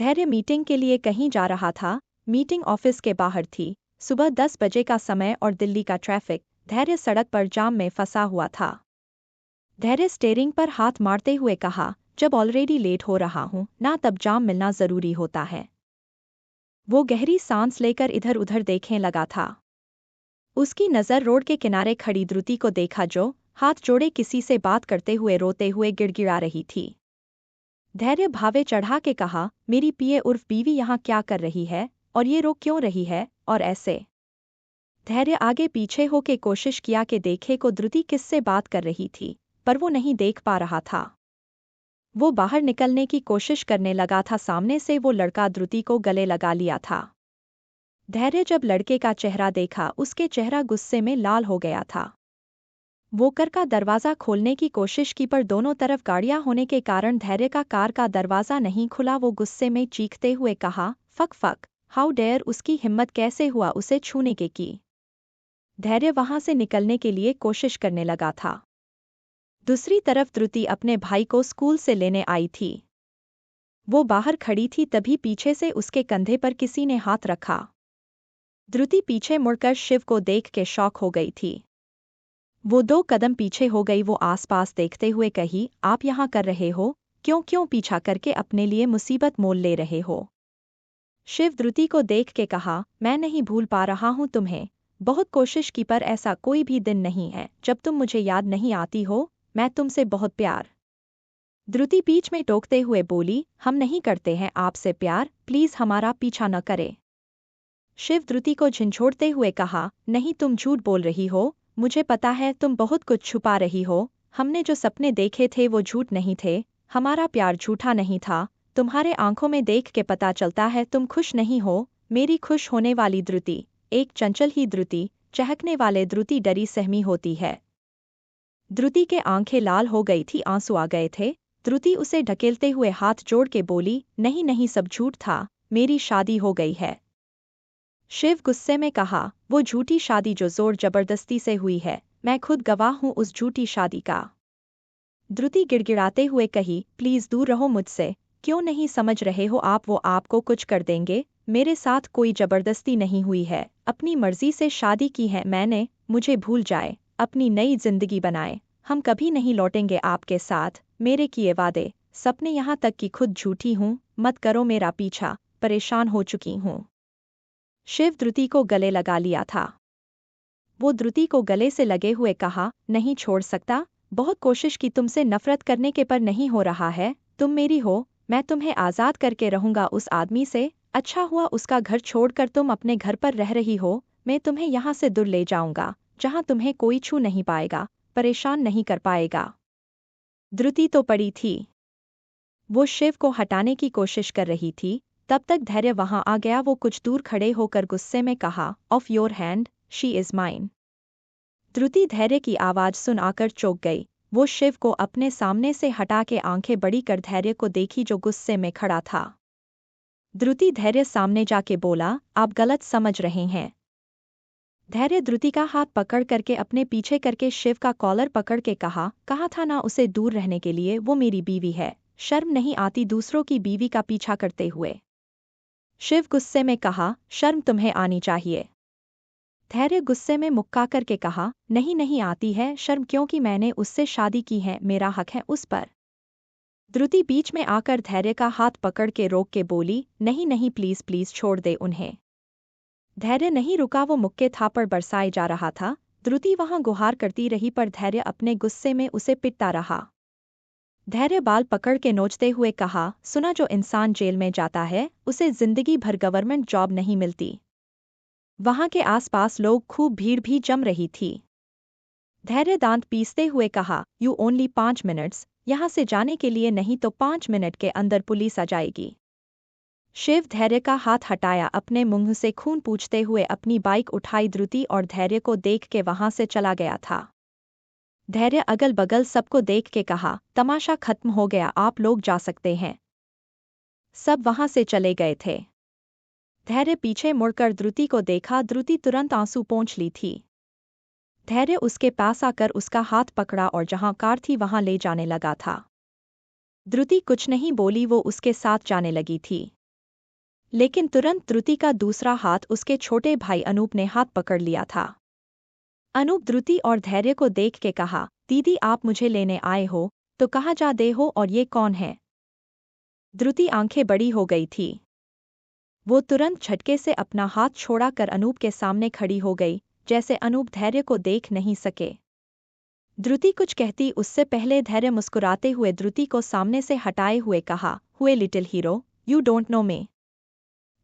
धैर्य मीटिंग के लिए कहीं जा रहा था। मीटिंग ऑफिस के बाहर थी। सुबह 10 बजे का समय और दिल्ली का ट्रैफिक। धैर्य सड़क पर जाम में फंसा हुआ था। धैर्य स्टीयरिंग पर हाथ मारते हुए कहा, जब ऑलरेडी लेट हो रहा हूं ना, तब जाम मिलना जरूरी होता है। वो गहरी सांस लेकर इधर उधर देखने लगा था। उसकी नज़र रोड के किनारे खड़ी द्रुति को देखा, जो हाथ जोड़े किसी से बात करते हुए रोते हुए गिड़गिड़ा रही थी। धैर्य भावे चढ़ा के कहा, मेरी पीए उर्फ बीवी यहाँ क्या कर रही है और ये रो क्यों रही है और ऐसे। धैर्य आगे पीछे होके कोशिश किया कि देखे को द्रुति किससे बात कर रही थी, पर वो नहीं देख पा रहा था। वो बाहर निकलने की कोशिश करने लगा था। सामने से वो लड़का द्रुति को गले लगा लिया था। धैर्य जब लड़के का चेहरा देखा, उसके चेहरा गुस्से में लाल हो गया था। वो कार का दरवाज़ा खोलने की कोशिश की, पर दोनों तरफ गाड़ियां होने के कारण धैर्य का कार का दरवाज़ा नहीं खुला। वो गुस्से में चीखते हुए कहा, फक फक, हाउ डेयर, उसकी हिम्मत कैसे हुआ उसे छूने की। धैर्य वहां से निकलने के लिए कोशिश करने लगा था। दूसरी तरफ द्रुति अपने भाई को स्कूल से लेने आई थी। वो बाहर खड़ी थी, तभी पीछे से उसके कंधे पर किसी ने हाथ रखा। द्रुति पीछे मुड़कर शिव को देख के शॉक हो गई थी। वो 2 कदम पीछे हो गई। वो आसपास देखते हुए कही, आप यहाँ कर रहे हो, क्यों पीछा करके अपने लिए मुसीबत मोल ले रहे हो। शिव द्रुति को देख के कहा, मैं नहीं भूल पा रहा हूँ तुम्हें। बहुत कोशिश की, पर ऐसा कोई भी दिन नहीं है जब तुम मुझे याद नहीं आती हो। मैं तुमसे बहुत प्यार। द्रुति बीच में टोकते हुए बोली, हम नहीं करते हैं आपसे प्यार, प्लीज हमारा पीछा न करे। शिव द्रुति को झिंझोड़ते हुए कहा, नहीं, तुम झूठ बोल रही हो। मुझे पता है तुम बहुत कुछ छुपा रही हो। हमने जो सपने देखे थे वो झूठ नहीं थे। हमारा प्यार झूठा नहीं था। तुम्हारे आंखों में देख के पता चलता है तुम खुश नहीं हो। मेरी खुश होने वाली द्रुति, एक चंचल ही द्रुति, चहकने वाले द्रुति डरी सहमी होती है। द्रुति के आंखें लाल हो गई थी, आंसू आ गए थे। द्रुति उसे ढकेलते हुए हाथ जोड़ के बोली, नहीं नहीं, सब झूठ था, मेरी शादी हो गई है। शिव गुस्से में कहा, वो झूठी शादी जो जोर जबरदस्ती से हुई है, मैं खुद गवाह हूं उस झूठी शादी का। द्रुति गिड़गिड़ाते हुए कही, प्लीज दूर रहो मुझसे। क्यों नहीं समझ रहे हो आप, वो आपको कुछ कर देंगे। मेरे साथ कोई जबरदस्ती नहीं हुई है, अपनी मर्जी से शादी की है मैंने। मुझे भूल जाए, अपनी नई जिंदगी बनाए। हम कभी नहीं लौटेंगे आपके साथ। मेरे किए वादे, सपने, यहाँ तक कि खुद झूठी हूँ। मत करो मेरा पीछा, परेशान हो चुकी हूँ। शिव द्रुति को गले लगा लिया था। वो द्रुति को गले से लगे हुए कहा, नहीं छोड़ सकता। बहुत कोशिश की तुमसे नफरत करने के, पर नहीं हो रहा है। तुम मेरी हो, मैं तुम्हें आज़ाद करके रहूंगा उस आदमी से। अच्छा हुआ उसका घर छोड़कर तुम अपने घर पर रह रही हो। मैं तुम्हें यहाँ से दूर ले जाऊंगा, जहाँ तुम्हें कोई छू नहीं पाएगा, परेशान नहीं कर पाएगा। द्रुति तो पड़ी थी। वो शिव को हटाने की कोशिश कर रही थी, तब तक धैर्य वहां आ गया। वो कुछ दूर खड़े होकर गुस्से में कहा, off your hand, she is mine. Druti Dhairya की आवाज सुन आकर चौंक गई। वो शिव को अपने सामने से हटा के आंखें बड़ी कर धैर्य को देखी, जो गुस्से में खड़ा था। द्रुति धैर्य सामने जाके बोला, आप गलत समझ रहे हैं। धैर्य द्रुति का हाथ पकड़ करके अपने पीछे करके शिव का कॉलर पकड़ के कहा था ना उसे दूर रहने के लिए। वो मेरी बीवी है, शर्म नहीं आती दूसरों की बीवी का पीछा करते हुए। शिव गुस्से में कहा, शर्म तुम्हें आनी चाहिए। धैर्य गुस्से में मुक्का करके कहा, नहीं नहीं आती है शर्म, क्योंकि मैंने उससे शादी की है, मेरा हक है उस पर। द्रुति बीच में आकर धैर्य का हाथ पकड़ के रोक के बोली, नहीं नहीं, प्लीज प्लीज छोड़ दे उन्हें। धैर्य नहीं रुका। वो मुक्के थापड़ बरसाए जा रहा था। द्रुति वहां गुहार करती रही, पर धैर्य अपने गुस्से में उसे पिटता रहा। धैर्य बाल पकड़ के नोचते हुए कहा, सुना, जो इंसान जेल में जाता है उसे जिंदगी भर गवर्नमेंट जॉब नहीं मिलती। वहां के आसपास लोग खूब भीड़ भी जम रही थी। धैर्य दांत पीसते हुए कहा, यू ओनली 5 मिनट्स, यहां से जाने के लिए, नहीं तो 5 मिनट के अंदर पुलिस आ जाएगी। शिव धैर्य का हाथ हटाया, अपने मुंह से खून पूछते हुए अपनी बाइक उठाई। द्रुति और धैर्य को देख के वहां से चला गया था। धैर्य अगल बगल सबको देख के कहा, तमाशा खत्म हो गया, आप लोग जा सकते हैं। सब वहां से चले गए थे। धैर्य पीछे मुड़कर द्रुति को देखा। द्रुति तुरंत आंसू पोंछ ली थी। धैर्य उसके पास आकर उसका हाथ पकड़ा और जहां कार थी वहां ले जाने लगा था। द्रुति कुछ नहीं बोली, वो उसके साथ जाने लगी थी। लेकिन तुरंत द्रुति का दूसरा हाथ उसके छोटे भाई अनूप ने हाथ पकड़ लिया था। अनूप द्रुति और धैर्य को देख के कहा, दीदी आप मुझे लेने आए हो तो कहाँ जा दे हो और ये कौन है? द्रुति आंखें बड़ी हो गई थी। वो तुरंत झटके से अपना हाथ छोड़ा कर अनूप के सामने खड़ी हो गई, जैसे अनूप धैर्य को देख नहीं सके। द्रुति कुछ कहती उससे पहले धैर्य मुस्कुराते हुए द्रुति को सामने से हटाए हुए कहा, हुए little hero, you don't know me.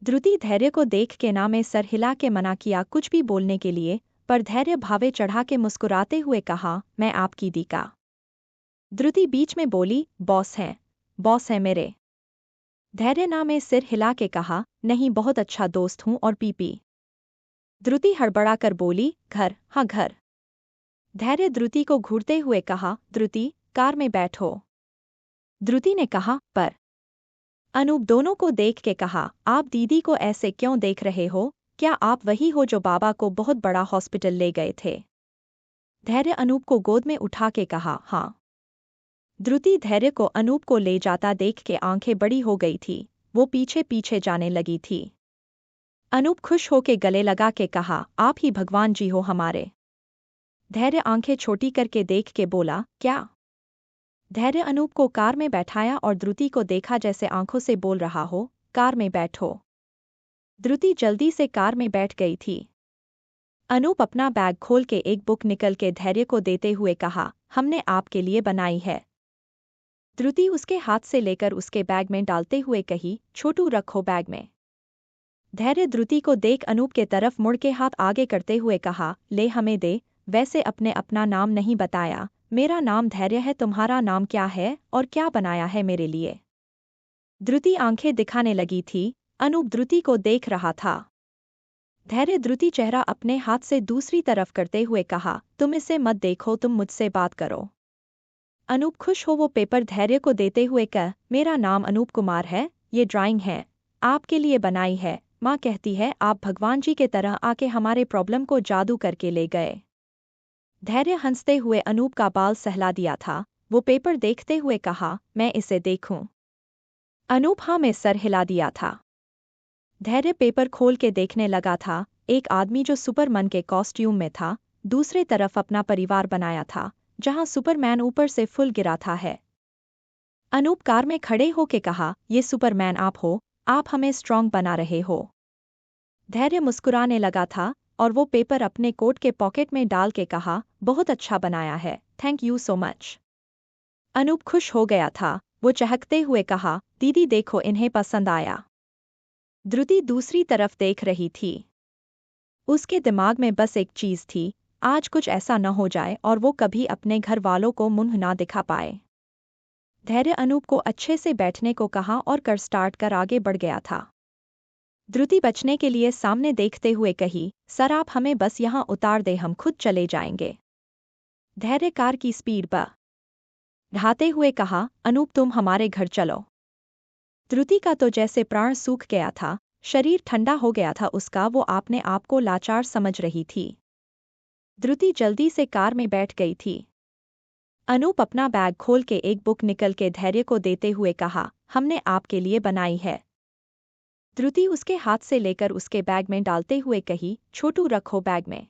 Druti Dhairya को देख के ना में सर हिला के मना किया कुछ भी बोलने के लिए, पर धैर्य भावे चढ़ा के मुस्कुराते हुए कहा, मैं आपकी दी का। द्रुति बीच में बोली, बॉस है मेरे। धैर्य ना में सिर हिला के कहा, नहीं बहुत अच्छा दोस्त हूं और पीपी। द्रुति हड़बड़ा कर बोली, घर, हाँ घर। धैर्य द्रुति को घूरते हुए कहा, द्रुति कार में बैठो। द्रुति ने कहा, पर। अनूप दोनों को देख के कहा, आप दीदी को ऐसे क्यों देख रहे हो? क्या आप वही हो जो बाबा को बहुत बड़ा हॉस्पिटल ले गए थे? धैर्य अनूप को गोद में उठा के कहा, हाँ। द्रुति धैर्य को अनूप को ले जाता देख के आंखें बड़ी हो गई थी, वो पीछे पीछे जाने लगी थी। अनूप खुश होके गले लगा के कहा, आप ही भगवान जी हो हमारे। धैर्य आंखें छोटी करके देख के बोला, क्या? धैर्य अनूप को कार में बैठाया और द्रुति को देखा जैसे आंखों से बोल रहा हो, कार में बैठो। द्रुति जल्दी से कार में बैठ गई थी। अनूप अपना बैग खोल के एक बुक निकल के धैर्य को देते हुए कहा, हमने आपके लिए बनाई है। द्रुति उसके हाथ से लेकर उसके बैग में डालते हुए कही, छोटू रखो बैग में। धैर्य द्रुति को देख अनूप के तरफ मुड़ के हाथ आगे करते हुए कहा, ले हमें दे, वैसे अपने अपना नाम नहीं बताया, मेरा नाम धैर्य है, तुम्हारा नाम क्या है और क्या बनाया है मेरे लिए? द्रुति आंखें दिखाने लगी थी, अनूप द्रुति को देख रहा था। धैर्य द्रुति चेहरा अपने हाथ से दूसरी तरफ करते हुए कहा, तुम इसे मत देखो, तुम मुझसे बात करो। अनूप खुश हो वो पेपर धैर्य को देते हुए कह, मेरा नाम अनूप कुमार है, ये ड्राइंग है, आपके लिए बनाई है, माँ कहती है आप भगवान जी के तरह आके हमारे प्रॉब्लम को जादू करके ले गए। धैर्य हंसते हुए अनूप का बाल सहला दिया था, वो पेपर देखते हुए कहा, मैं इसे देखूं? अनूप हाँ में सर हिला दिया था। धैर्य पेपर खोल के देखने लगा था, एक आदमी जो सुपरमैन के कॉस्ट्यूम में था, दूसरे तरफ अपना परिवार बनाया था, जहां सुपरमैन ऊपर से फुल गिरा था है। अनूप कार में खड़े होके कहा, ये सुपरमैन आप हो, आप हमें स्ट्रॉन्ग बना रहे हो। धैर्य मुस्कुराने लगा था और वो पेपर अपने कोट के पॉकेट में डाल के कहा, बहुत अच्छा बनाया है, thank you so much. Anoop खुश हो गया था, वो चहकते हुए कहा, दीदी देखो इन्हें पसंद आया। द्रुति दूसरी तरफ देख रही थी। उसके दिमाग में बस एक चीज थी, आज कुछ ऐसा न हो जाए और वो कभी अपने घर वालों को मुंह ना दिखा पाए। धैर्य अनूप को अच्छे से बैठने को कहा और कर स्टार्ट कर आगे बढ़ गया था। द्रुति बचने के लिए सामने देखते हुए कही, सर आप हमें बस यहाँ उतार दे, हम खुद चले जाएंगे। धैर्य कार की स्पीड बढ़ाते हुए कहा, अनूप तुम हमारे घर चलो। द्रुति का तो जैसे प्राण सूख गया था, शरीर ठंडा हो गया था उसका, वो अपने आप को लाचार समझ रही थी। द्रुति जल्दी से कार में बैठ गई थी। अनूप अपना बैग खोल के एक बुक निकल के धैर्य को देते हुए कहा, हमने आपके लिए बनाई है। द्रुति उसके हाथ से लेकर उसके बैग में डालते हुए कही, छोटू रखो बैग में।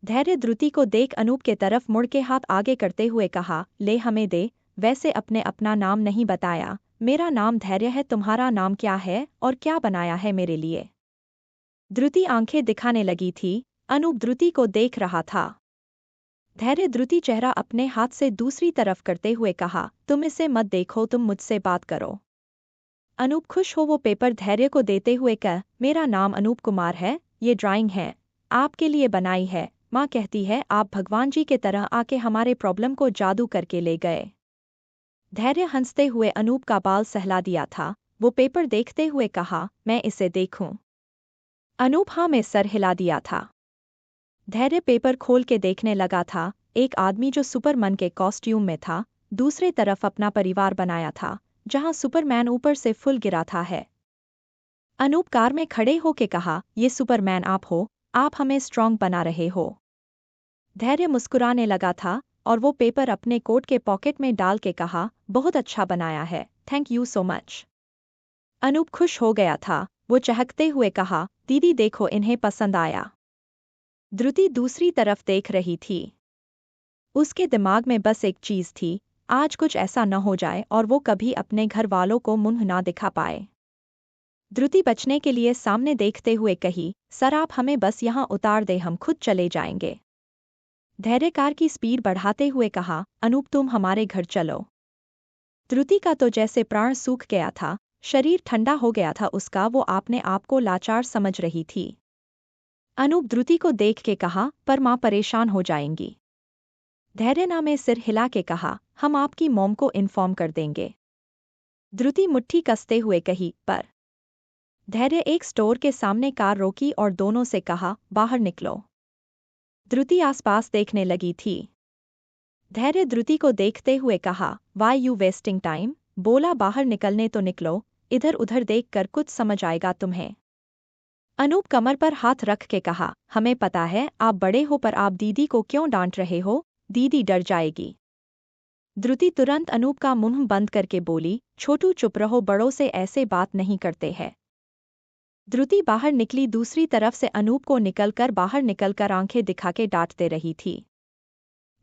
धैर्य द्रुति को देख अनूप के तरफ मुड़ के हाथ आगे करते हुए कहा, ले हमें दे, वैसे अपने अपना नाम नहीं बताया, मेरा नाम धैर्य है, तुम्हारा नाम क्या है और क्या बनाया है मेरे लिए? द्रुति आंखें दिखाने लगी थी, अनूप द्रुति को देख रहा था। धैर्य द्रुति चेहरा अपने हाथ से दूसरी तरफ करते हुए कहा, तुम इसे मत देखो, तुम मुझसे बात करो। अनूप खुश हो वो पेपर धैर्य को देते हुए कह, मेरा नाम अनूप कुमार है, ये ड्राइंग है, आपके लिए बनाई है, माँ कहती है आप भगवान जी के तरह आके हमारे प्रॉब्लम को जादू करके ले गए। धैर्य हंसते हुए अनूप का बाल सहला दिया था, वो पेपर देखते हुए कहा, मैं इसे देखूं? अनूप हाँ में सर हिला दिया था। धैर्य पेपर खोल के देखने लगा था, एक आदमी जो सुपरमैन के कॉस्ट्यूम में था, दूसरे तरफ अपना परिवार बनाया था, जहां सुपरमैन ऊपर से फुल गिरा था है। अनूप कार में खड़े होके कहा, ये सुपरमैन आप हो, आप हमें स्ट्रॉन्ग बना रहे हो। धैर्य मुस्कुराने लगा था और वो पेपर अपने कोट के पॉकेट में डाल के कहा, बहुत अच्छा बनाया है, thank you so much. Anoop खुश हो गया था। वो चहकते हुए कहा, दीदी देखो इन्हें पसंद आया। धृति दूसरी तरफ देख रही थी। उसके दिमाग में बस एक चीज थी, आज कुछ ऐसा न हो जाए और वो कभी अपने घर वालों को मुंह ना दिखा पाए। धृति बचने के लिए सामने देखते हुए कही, सर आप हमें बस यहाँ उतार दे, हम खुद चले जाएंगे। धैर्य कार की स्पीड बढ़ाते हुए कहा, अनूप तुम हमारे घर चलो। धृति का तो जैसे प्राण सूख गया था, शरीर ठंडा हो गया था उसका, वो अपने आप को लाचार समझ रही थी। अनूप धृति को देख के कहा, पर माँ परेशान हो जाएंगी। धैर्य ने सिर हिला के कहा, हम आपकी मॉम को इन्फॉर्म कर देंगे। धृति मुट्ठी कसते हुए कही, पर। धैर्य एक स्टोर के सामने कार रोकी और दोनों से कहा, बाहर निकलो। धृति आसपास देखने लगी थी। धैर्य धृति को देखते हुए कहा, वाई यू वेस्टिंग टाइम, बोला बाहर निकलने तो निकलो, इधर उधर देख कर कुछ समझ आएगा तुम्हें। अनूप कमर पर हाथ रख के कहा, हमें पता है आप बड़े हो, पर आप दीदी को क्यों डांट रहे हो, दीदी डर जाएगी। धृति तुरंत अनूप का मुंह बंद करके बोली, छोटू चुप रहो, बड़ों से ऐसे बात नहीं करते हैं। धृति बाहर निकली, दूसरी तरफ से अनूप को निकलकर बाहर निकलकर आंखें दिखा के डांटते रही थी।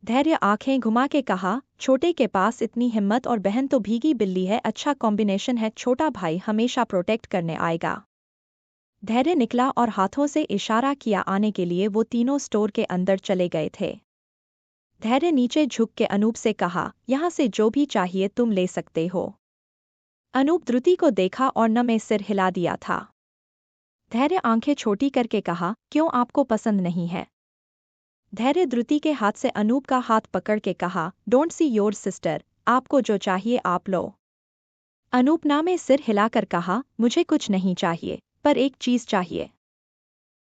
धैर्य आंखें घुमा के कहा, छोटे के पास इतनी हिम्मत और बहन तो भीगी बिल्ली है, अच्छा कॉम्बिनेशन है, छोटा भाई हमेशा प्रोटेक्ट करने आएगा। धैर्य निकला और हाथों से इशारा किया आने के लिए, वो तीनों स्टोर के अंदर चले गए थे। धैर्य नीचे झुक के अनूप से कहा, यहाँ से जो भी चाहिए तुम ले सकते हो। अनूप धृति को देखा और न में सिर हिला दिया था। धैर्य आंखें छोटी करके कहा, क्यों आपको पसंद नहीं है। धैर्य धृति के हाथ से अनूप का हाथ पकड़ के कहा, डोंट सी योर सिस्टर, आपको जो चाहिए आप लो। अनूप ने सिर हिलाकर कहा, मुझे कुछ नहीं चाहिए, पर एक चीज चाहिए।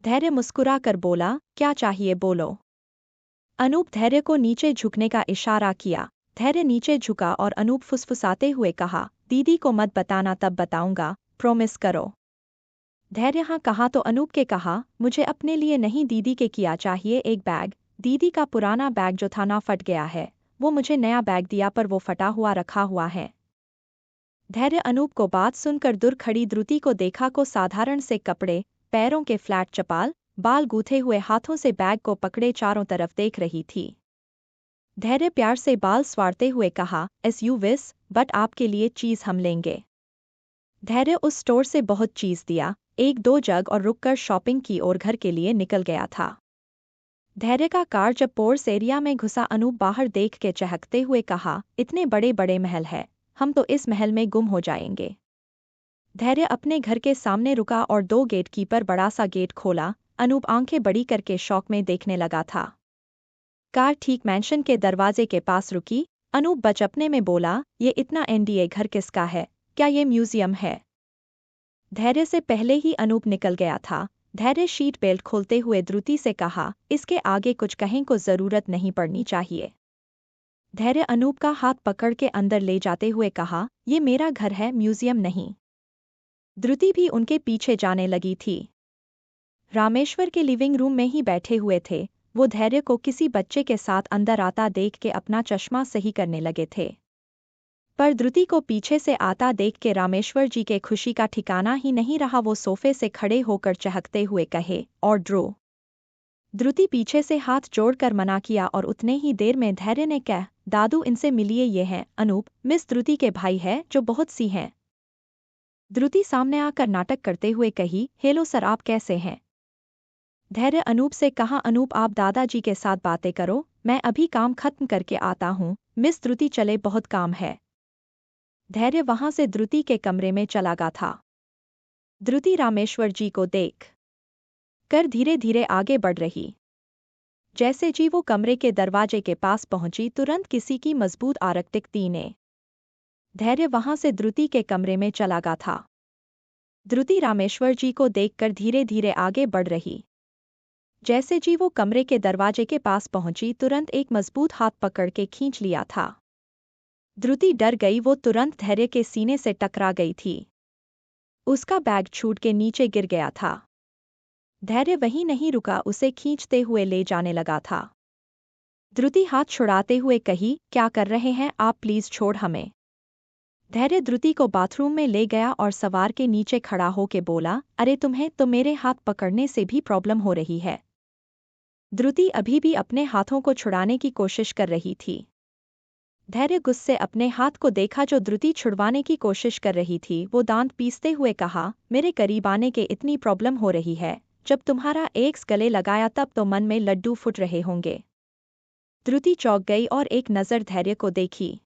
धैर्य मुस्कुरा कर बोला, क्या चाहिए बोलो। अनूप धैर्य को नीचे झुकने का इशारा किया। धैर्य नीचे झुका और अनूप फुसफुसाते हुए कहा, दीदी को मत बताना, तब बताऊंगा, प्रॉमिस करो। धैर्य हाँ कहा तो अनूप के कहा, मुझे अपने लिए नहीं दीदी के किया चाहिए एक बैग, दीदी का पुराना बैग जो था ना फट गया है, वो मुझे नया बैग दिया पर वो फटा हुआ रखा हुआ है। धैर्य अनूप को बात सुनकर दूर खड़ी धृति को देखा को साधारण से कपड़े, पैरों के फ्लैट चपाल, बाल गूथे हुए हाथों से बैग को पकड़े चारों तरफ देख रही थी। धैर्य प्यार से बाल स्वारते हुए कहा, एस यू विश, बट आपके लिए चीज हम लेंगे। धैर्य उस स्टोर से बहुत चीज दिया, एक दो जग और रुककर शॉपिंग की और घर के लिए निकल गया था। धैर्य का कार जब पोर्स एरिया में घुसा, अनूप बाहर देख के चहकते हुए कहा, इतने बड़े बड़े महल है, हम तो इस महल में गुम हो जाएंगे। धैर्य अपने घर के सामने रुका और दो गेटकीपर बड़ा सा गेट खोला। अनूप आंखें बड़ी करके शौक में देखने लगा था। कार ठीक मैंशन के दरवाजे के पास रुकी। अनूप बचपने में बोला, ये इतना एनडीए घर किसका है, क्या ये म्यूजियम है। धैर्य से पहले ही अनूप निकल गया था। धैर्य शीट बेल्ट खोलते हुए धृति से कहा, इसके आगे कुछ कहें को जरूरत नहीं पड़नी चाहिए। धैर्य अनूप का हाथ पकड़ के अंदर ले जाते हुए कहा, ये मेरा घर है, म्यूजियम नहीं। धृति भी उनके पीछे जाने लगी थी। रामेश्वर के लिविंग रूम में ही बैठे हुए थे। वो धैर्य को किसी बच्चे के साथ अंदर आता देख के अपना चश्मा सही करने लगे थे, पर धृति को पीछे से आता देख के रामेश्वर जी के खुशी का ठिकाना ही नहीं रहा। वो सोफे से खड़े होकर चहकते हुए कहे, और ड्रो। धृति पीछे से हाथ जोड़कर मना किया और उतने ही देर में धैर्य ने कहा, दादू इनसे मिलिए, ये हैं अनूप, मिस धृति के भाई है जो बहुत सी हैं। धृति सामने आकर नाटक करते हुए कही, हेलो सर, आप कैसे हैं। धैर्य अनूप से कहा, अनूप आप दादाजी के साथ बातें करो, मैं अभी काम खत्म करके आता हूँ। मिस धृति चले, बहुत काम है। धैर्य वहां से धृति के कमरे में चला गया था। धृति रामेश्वर जी को देख कर धीरे धीरे आगे बढ़ रही। जैसे जी वो कमरे के दरवाजे के पास पहुंची, तुरंत किसी की मजबूत आरक दिखती ने। धैर्य वहां से धृति के कमरे में चला गया था। धृति रामेश्वर जी को देखकर धीरे धीरे आगे बढ़ रही। जैसे जी वो कमरे के दरवाजे के पास पहुंची, तुरंत एक मजबूत हाथ पकड़ के खींच लिया था। धृति डर गई, वो तुरंत धैर्य के सीने से टकरा गई थी। उसका बैग छूट के नीचे गिर गया था। धैर्य वहीं नहीं रुका, उसे खींचते हुए ले जाने लगा था। धृति हाथ छुड़ाते हुए कही, क्या कर रहे हैं आप, प्लीज छोड़ हमें। धैर्य द्रुति को बाथरूम में ले गया और सवार के नीचे खड़ा होके बोला, अरे तुम्हें तो मेरे हाथ पकड़ने से भी प्रॉब्लम हो रही है। द्रुति अभी भी अपने हाथों को छुड़ाने की कोशिश कर रही थी। धैर्य गुस्से अपने हाथ को देखा जो द्रुति छुड़वाने की कोशिश कर रही थी। वो दांत पीसते हुए कहा, मेरे करीब आने के इतनी प्रॉब्लम हो रही है, जब तुम्हारा एक्स गले लगाया तब तो मन में लड्डू फुट रहे होंगे। द्रुति चौंक गई और एक नज़र धैर्य को देखी।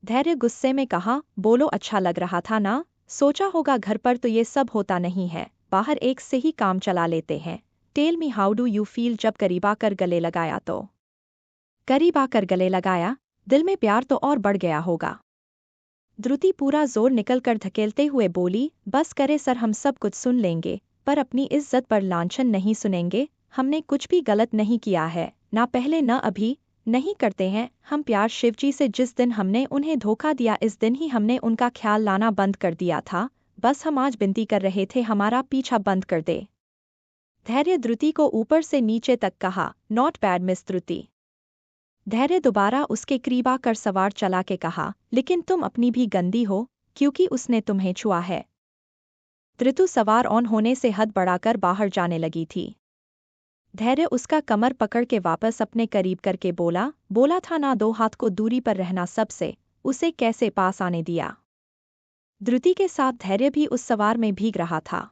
धैर्य गुस्से में कहा, बोलो अच्छा लग रहा था ना, सोचा होगा घर पर तो ये सब होता नहीं है, बाहर एक से ही काम चला लेते हैं। Tell me how do you feel जब करीब आकर गले लगाया तो। करीब आकर गले लगाया, दिल में प्यार तो और बढ़ गया होगा। द्रुति पूरा जोर निकलकर धकेलते हुए बोली, बस करे सर, हम सब कुछ सुन लेंगे, पर अपनी इज्जत पर लांछन नहीं सुनेंगे। हमने कुछ भी गलत नहीं किया है, ना पहले न अभी, नहीं करते हैं हम प्यार। शिवजी से जिस दिन हमने उन्हें धोखा दिया इस दिन ही हमने उनका ख्याल लाना बंद कर दिया था। बस हम आज विनती कर रहे थे हमारा पीछा बंद कर दे। धैर्य द्रुति को ऊपर से नीचे तक कहा, नॉट बैड मिस द्रुति। धैर्य दोबारा उसके करीब आकर सवार चला के कहा, लेकिन तुम अपनी भी गंदी हो, क्योंकि उसने तुम्हें छुआ है। द्रुति सवार ऑन होने से हद बढ़ाकर बाहर जाने लगी थी। धैर्य उसका कमर पकड़ के वापस अपने करीब करके बोला था ना 2 हाथ को दूरी पर रहना सबसे, उसे कैसे पास आने दिया। द्रुति के साथ धैर्य भी उस सवार में भीग रहा था।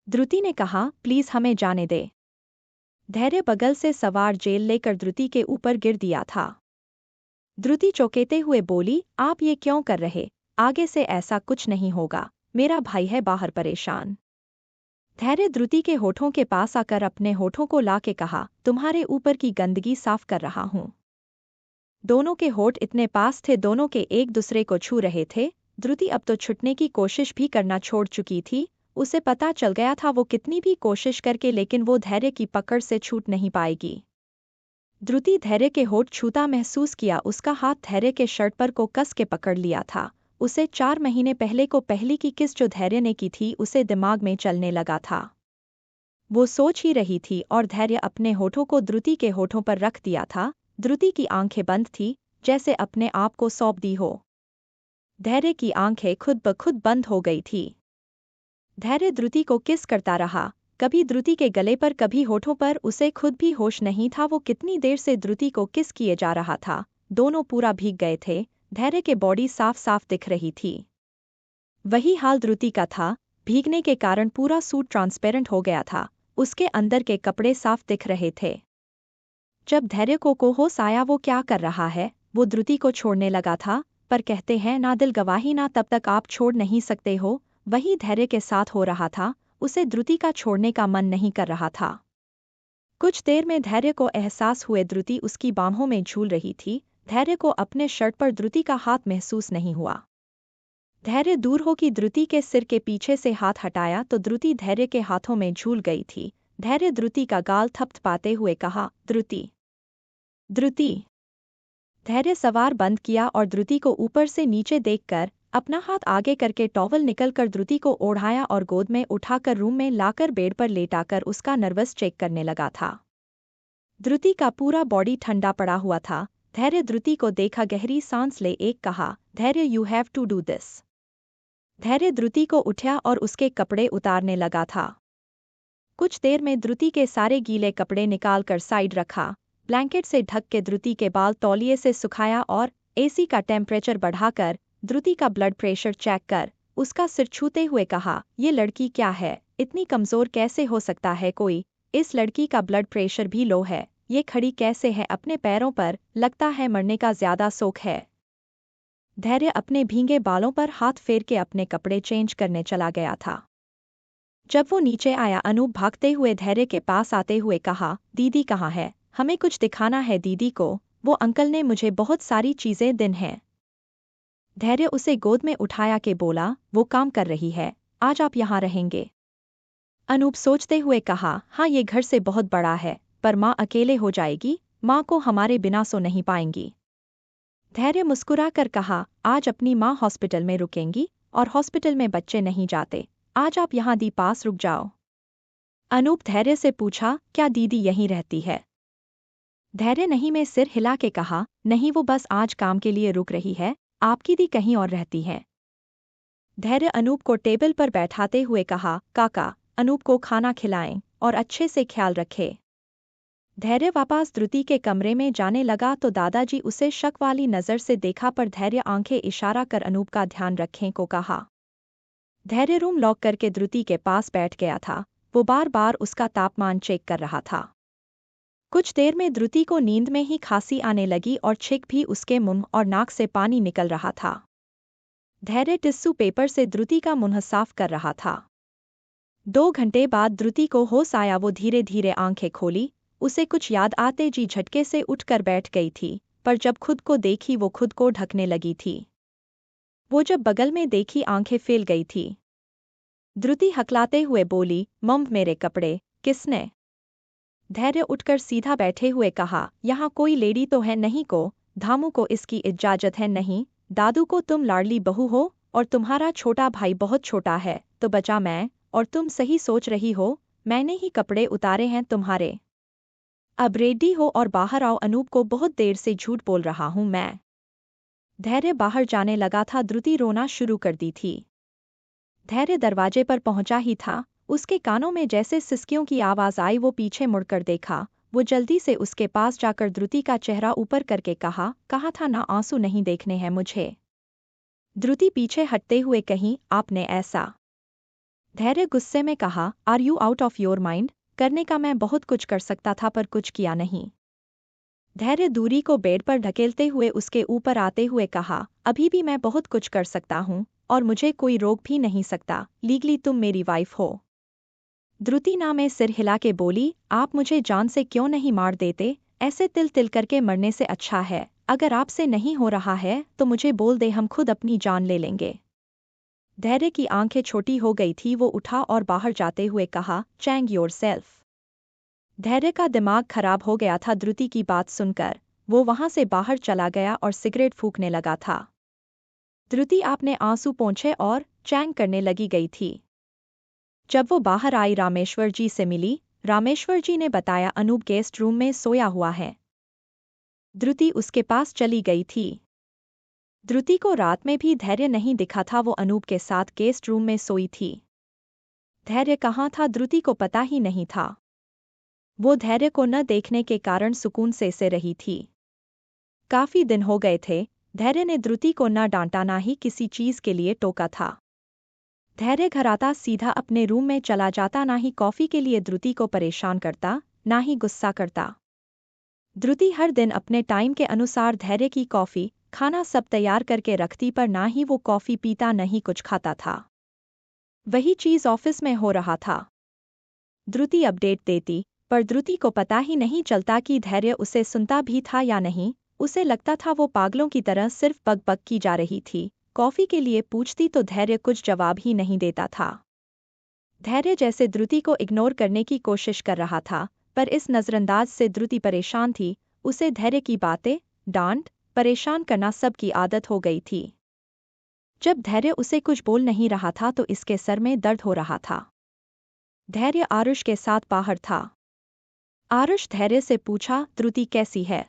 द्रुति ने कहा, प्लीज हमें जाने दे। धैर्य बगल से सवार जेल लेकर द्रुति के ऊपर गिर दिया था। द्रुति चौंकेते हुए बोली, आप ये क्यों कर रहे, आगे से ऐसा कुछ नहीं होगा, मेरा भाई है बाहर परेशान। धैर्य द्रुति के होठों के पास आकर अपने होठों को ला के कहा, तुम्हारे ऊपर की गंदगी साफ कर रहा हूं। दोनों के होठ इतने पास थे, दोनों के एक दूसरे को छू रहे थे। द्रुति अब तो छुटने की कोशिश भी करना छोड़ चुकी थी। उसे पता चल गया था वो कितनी भी कोशिश करके लेकिन वो धैर्य की पकड़ से छूट नहीं पाएगी। द्रुति धैर्य के होठ छूता महसूस किया, उसका हाथ धैर्य के शर्ट पर को कस के पकड़ लिया था। उसे 4 महीने पहले को पहली की किस जो धैर्य ने की थी उसे दिमाग में चलने लगा था। वो सोच ही रही थी और धैर्य अपने होठों को द्रुति के होठों पर रख दिया था। द्रुति की आंखें बंद थी, जैसे अपने आप को सौंप दी हो। धैर्य की आंखें खुद ब खुद बंद हो गई थी। धैर्य द्रुति को किस करता रहा, कभी द्रुति के गले पर कभी होठों पर। उसे खुद भी होश नहीं था वो कितनी देर से द्रुति को किस किए जा रहा था। दोनों पूरा भीग गए थे। धैर्य के बॉडी साफ साफ दिख रही थी। वही हाल द्रुति का था, भीगने के कारण पूरा सूट ट्रांसपेरेंट हो गया था, उसके अंदर के कपड़े साफ दिख रहे थे। जब धैर्य को होश आया वो क्या कर रहा है, वो द्रुति को छोड़ने लगा था, पर कहते हैं ना दिल गवाही ना, तब तक आप छोड़ नहीं सकते हो। वही धैर्य के साथ हो रहा था, उसे द्रुति का छोड़ने का मन नहीं कर रहा था। कुछ देर में धैर्य को एहसास हुए द्रुति उसकी बाहों में झूल रही थी। धैर्य को अपने शर्ट पर द्रुति का हाथ महसूस नहीं हुआ। धैर्य दूर हो कि द्रुति के सिर के पीछे से हाथ हटाया तो द्रुति धैर्य के हाथों में झूल गई थी। धैर्य द्रुति का गाल थपथपाते हुए कहा, द्रुति द्रुति। धैर्य सवार बंद किया और द्रुति को ऊपर से नीचे देखकर अपना हाथ आगे करके टॉवल निकलकर द्रुति को ओढ़ाया और गोद में उठाकर रूम में लाकर बेड पर लेटाकर उसका नर्वस चेक करने लगा था। द्रुति का पूरा बॉडी ठंडा पड़ा हुआ था। धैर्य द्रुति को देखा, गहरी सांस ले एक कहा, Dhairya you have to do this. Dhairya Druti को उठा और उसके कपड़े उतारने लगा था। कुछ देर में द्रुति के सारे गीले कपड़े निकालकर साइड रखा, ब्लैंकेट से ढक के द्रुति के बाल तौलिए से सुखाया और एसी का टेम्परेचर बढ़ाकर द्रुति का ब्लड प्रेशर चेक कर उसका सिर छूते हुए कहा, ये लड़की क्या है, इतनी कमजोर कैसे हो सकता है कोई, इस लड़की का ब्लड प्रेशर भी लो है, ये खड़ी कैसे है अपने पैरों पर, लगता है मरने का ज्यादा शौक है। धैर्य अपने भींगे बालों पर हाथ फेर के अपने कपड़े चेंज करने चला गया था। जब वो नीचे आया अनूप भागते हुए धैर्य के पास आते हुए कहा, दीदी कहाँ है, हमें कुछ दिखाना है दीदी को, वो अंकल ने मुझे बहुत सारी चीजें दिन हैं। धैर्य उसे गोद में उठाया के बोला, वो काम कर रही है, आज आप यहाँ रहेंगे। अनूप सोचते हुए कहा, हाँ ये घर से बहुत बड़ा है, पर माँ अकेले हो जाएगी, माँ को हमारे बिना सो नहीं पाएंगी। धैर्य मुस्कुरा कर कहा, आज अपनी माँ हॉस्पिटल में रुकेंगी और हॉस्पिटल में बच्चे नहीं जाते, आज आप यहाँ दी पास रुक जाओ। अनूप धैर्य से पूछा, क्या दीदी यहीं रहती है? धैर्य नहीं में सिर हिला के कहा, नहीं वो बस आज काम के लिए रुक रही है, आपकी दी कहीं और रहती हैं। धैर्य अनूप को टेबल पर बैठाते हुए कहा, काका, अनूप को खाना खिलाएं और अच्छे से ख्याल रखें। धैर्य वापस द्रुति के कमरे में जाने लगा तो दादाजी उसे शक वाली नज़र से देखा, पर धैर्य आंखें इशारा कर अनूप का ध्यान रखें को कहा। धैर्य रूम लॉक करके द्रुति के पास बैठ गया था। वो बार बार उसका तापमान चेक कर रहा था। कुछ देर में द्रुति को नींद में ही खांसी आने लगी और छींक भी उसके मुंह और नाक से पानी निकल रहा था। धैर्य टिश्यू पेपर से द्रुति का मुंह साफ कर रहा था। 2 घंटे बाद द्रुति को होश आया। वो धीरे धीरे आंखें खोली। उसे कुछ याद आते जी झटके से उठकर बैठ गई थी, पर जब खुद को देखी वो खुद को ढकने लगी थी। वो जब बगल में देखी आंखें फैल गई थी। द्रुति हकलाते हुए बोली, मम, मेरे कपड़े किसने? धैर्य उठकर सीधा बैठे हुए कहा, यहाँ कोई लेडी तो है नहीं को, धामू को इसकी इजाजत है नहीं। दादू को तुम लाडली बहू हो और तुम्हारा छोटा भाई बहुत छोटा है, तो बचा मैं, और तुम सही सोच रही हो, मैंने ही कपड़े उतारे हैं तुम्हारे। अब रेडी हो और बाहर आओ, अनूप को बहुत देर से झूठ बोल रहा हूं मैं। धैर्य बाहर जाने लगा था। द्रुति रोना शुरू कर दी थी। धैर्य दरवाजे पर पहुंचा ही था, उसके कानों में जैसे सिसकियों की आवाज आई। वो पीछे मुड़कर देखा। वो जल्दी से उसके पास जाकर द्रुति का चेहरा ऊपर करके कहा था ना, आंसू नहीं देखने हैं मुझे। द्रुति पीछे हटते हुए कहीं, आपने ऐसा? धैर्य गुस्से में कहा, are you out of your mind? करने का मैं बहुत कुछ कर सकता था पर कुछ किया नहीं। धैर्य दूरी को बेड पर ढकेलते हुए उसके ऊपर आते हुए कहा, अभी भी मैं बहुत कुछ कर सकता हूँ और मुझे कोई रोक भी नहीं सकता। लीगली तुम मेरी वाइफ हो। द्रुति ना में सिर हिला के बोली, आप मुझे जान से क्यों नहीं मार देते? ऐसे तिल तिल करके मरने से अच्छा है, अगर आपसे नहीं हो रहा है तो मुझे बोल दे, हम खुद अपनी जान ले लेंगे। धैर्य की आंखें छोटी हो गई थी। वो उठा और बाहर जाते हुए कहा, चैंग योर सेल्फ। धैर्य का दिमाग खराब हो गया था द्रुति की बात सुनकर। वो वहां से बाहर चला गया और सिगरेट फूंकने लगा था। द्रुति आपने आंसू पोंछे और चैंग करने लगी गई थी। जब वो बाहर आई रामेश्वर जी से मिली। रामेश्वर जी ने बताया, अनूप गेस्ट रूम में सोया हुआ है। द्रुति उसके पास चली गई थी। द्रुति को रात में भी धैर्य नहीं दिखा था। वो अनूप के साथ गेस्ट रूम में सोई थी। धैर्य कहाँ था द्रुति को पता ही नहीं था। वो धैर्य को न देखने के कारण सुकून से रही थी। काफी दिन हो गए थे। धैर्य ने द्रुति को न डांटा ना ही किसी चीज के लिए टोका था। धैर्य घर आता सीधा अपने रूम में चला जाता, ना ही कॉफी के लिए द्रुति को परेशान करता, ना ही गुस्सा करता। द्रुति हर दिन अपने टाइम के अनुसार धैर्य की कॉफी, खाना सब तैयार करके रखती, पर ना ही वो कॉफी पीता न ही कुछ खाता था। वही चीज ऑफिस में हो रहा था। द्रुति अपडेट देती, पर द्रुति को पता ही नहीं चलता कि धैर्य उसे सुनता भी था या नहीं। उसे लगता था वो पागलों की तरह सिर्फ बक बक की जा रही थी। कॉफी के लिए पूछती तो धैर्य कुछ जवाब ही नहीं देता था। धैर्य जैसे द्रुति को इग्नोर करने की कोशिश कर रहा था, पर इस नजरअंदाज से द्रुति परेशान थी। उसे धैर्य की बातें, डांट, परेशान करना सब की आदत हो गई थी। जब धैर्य उसे कुछ बोल नहीं रहा था तो इसके सर में दर्द हो रहा था। धैर्य आरुष के साथ बाहर था। आरुष धैर्य से पूछा, द्रुति कैसी है?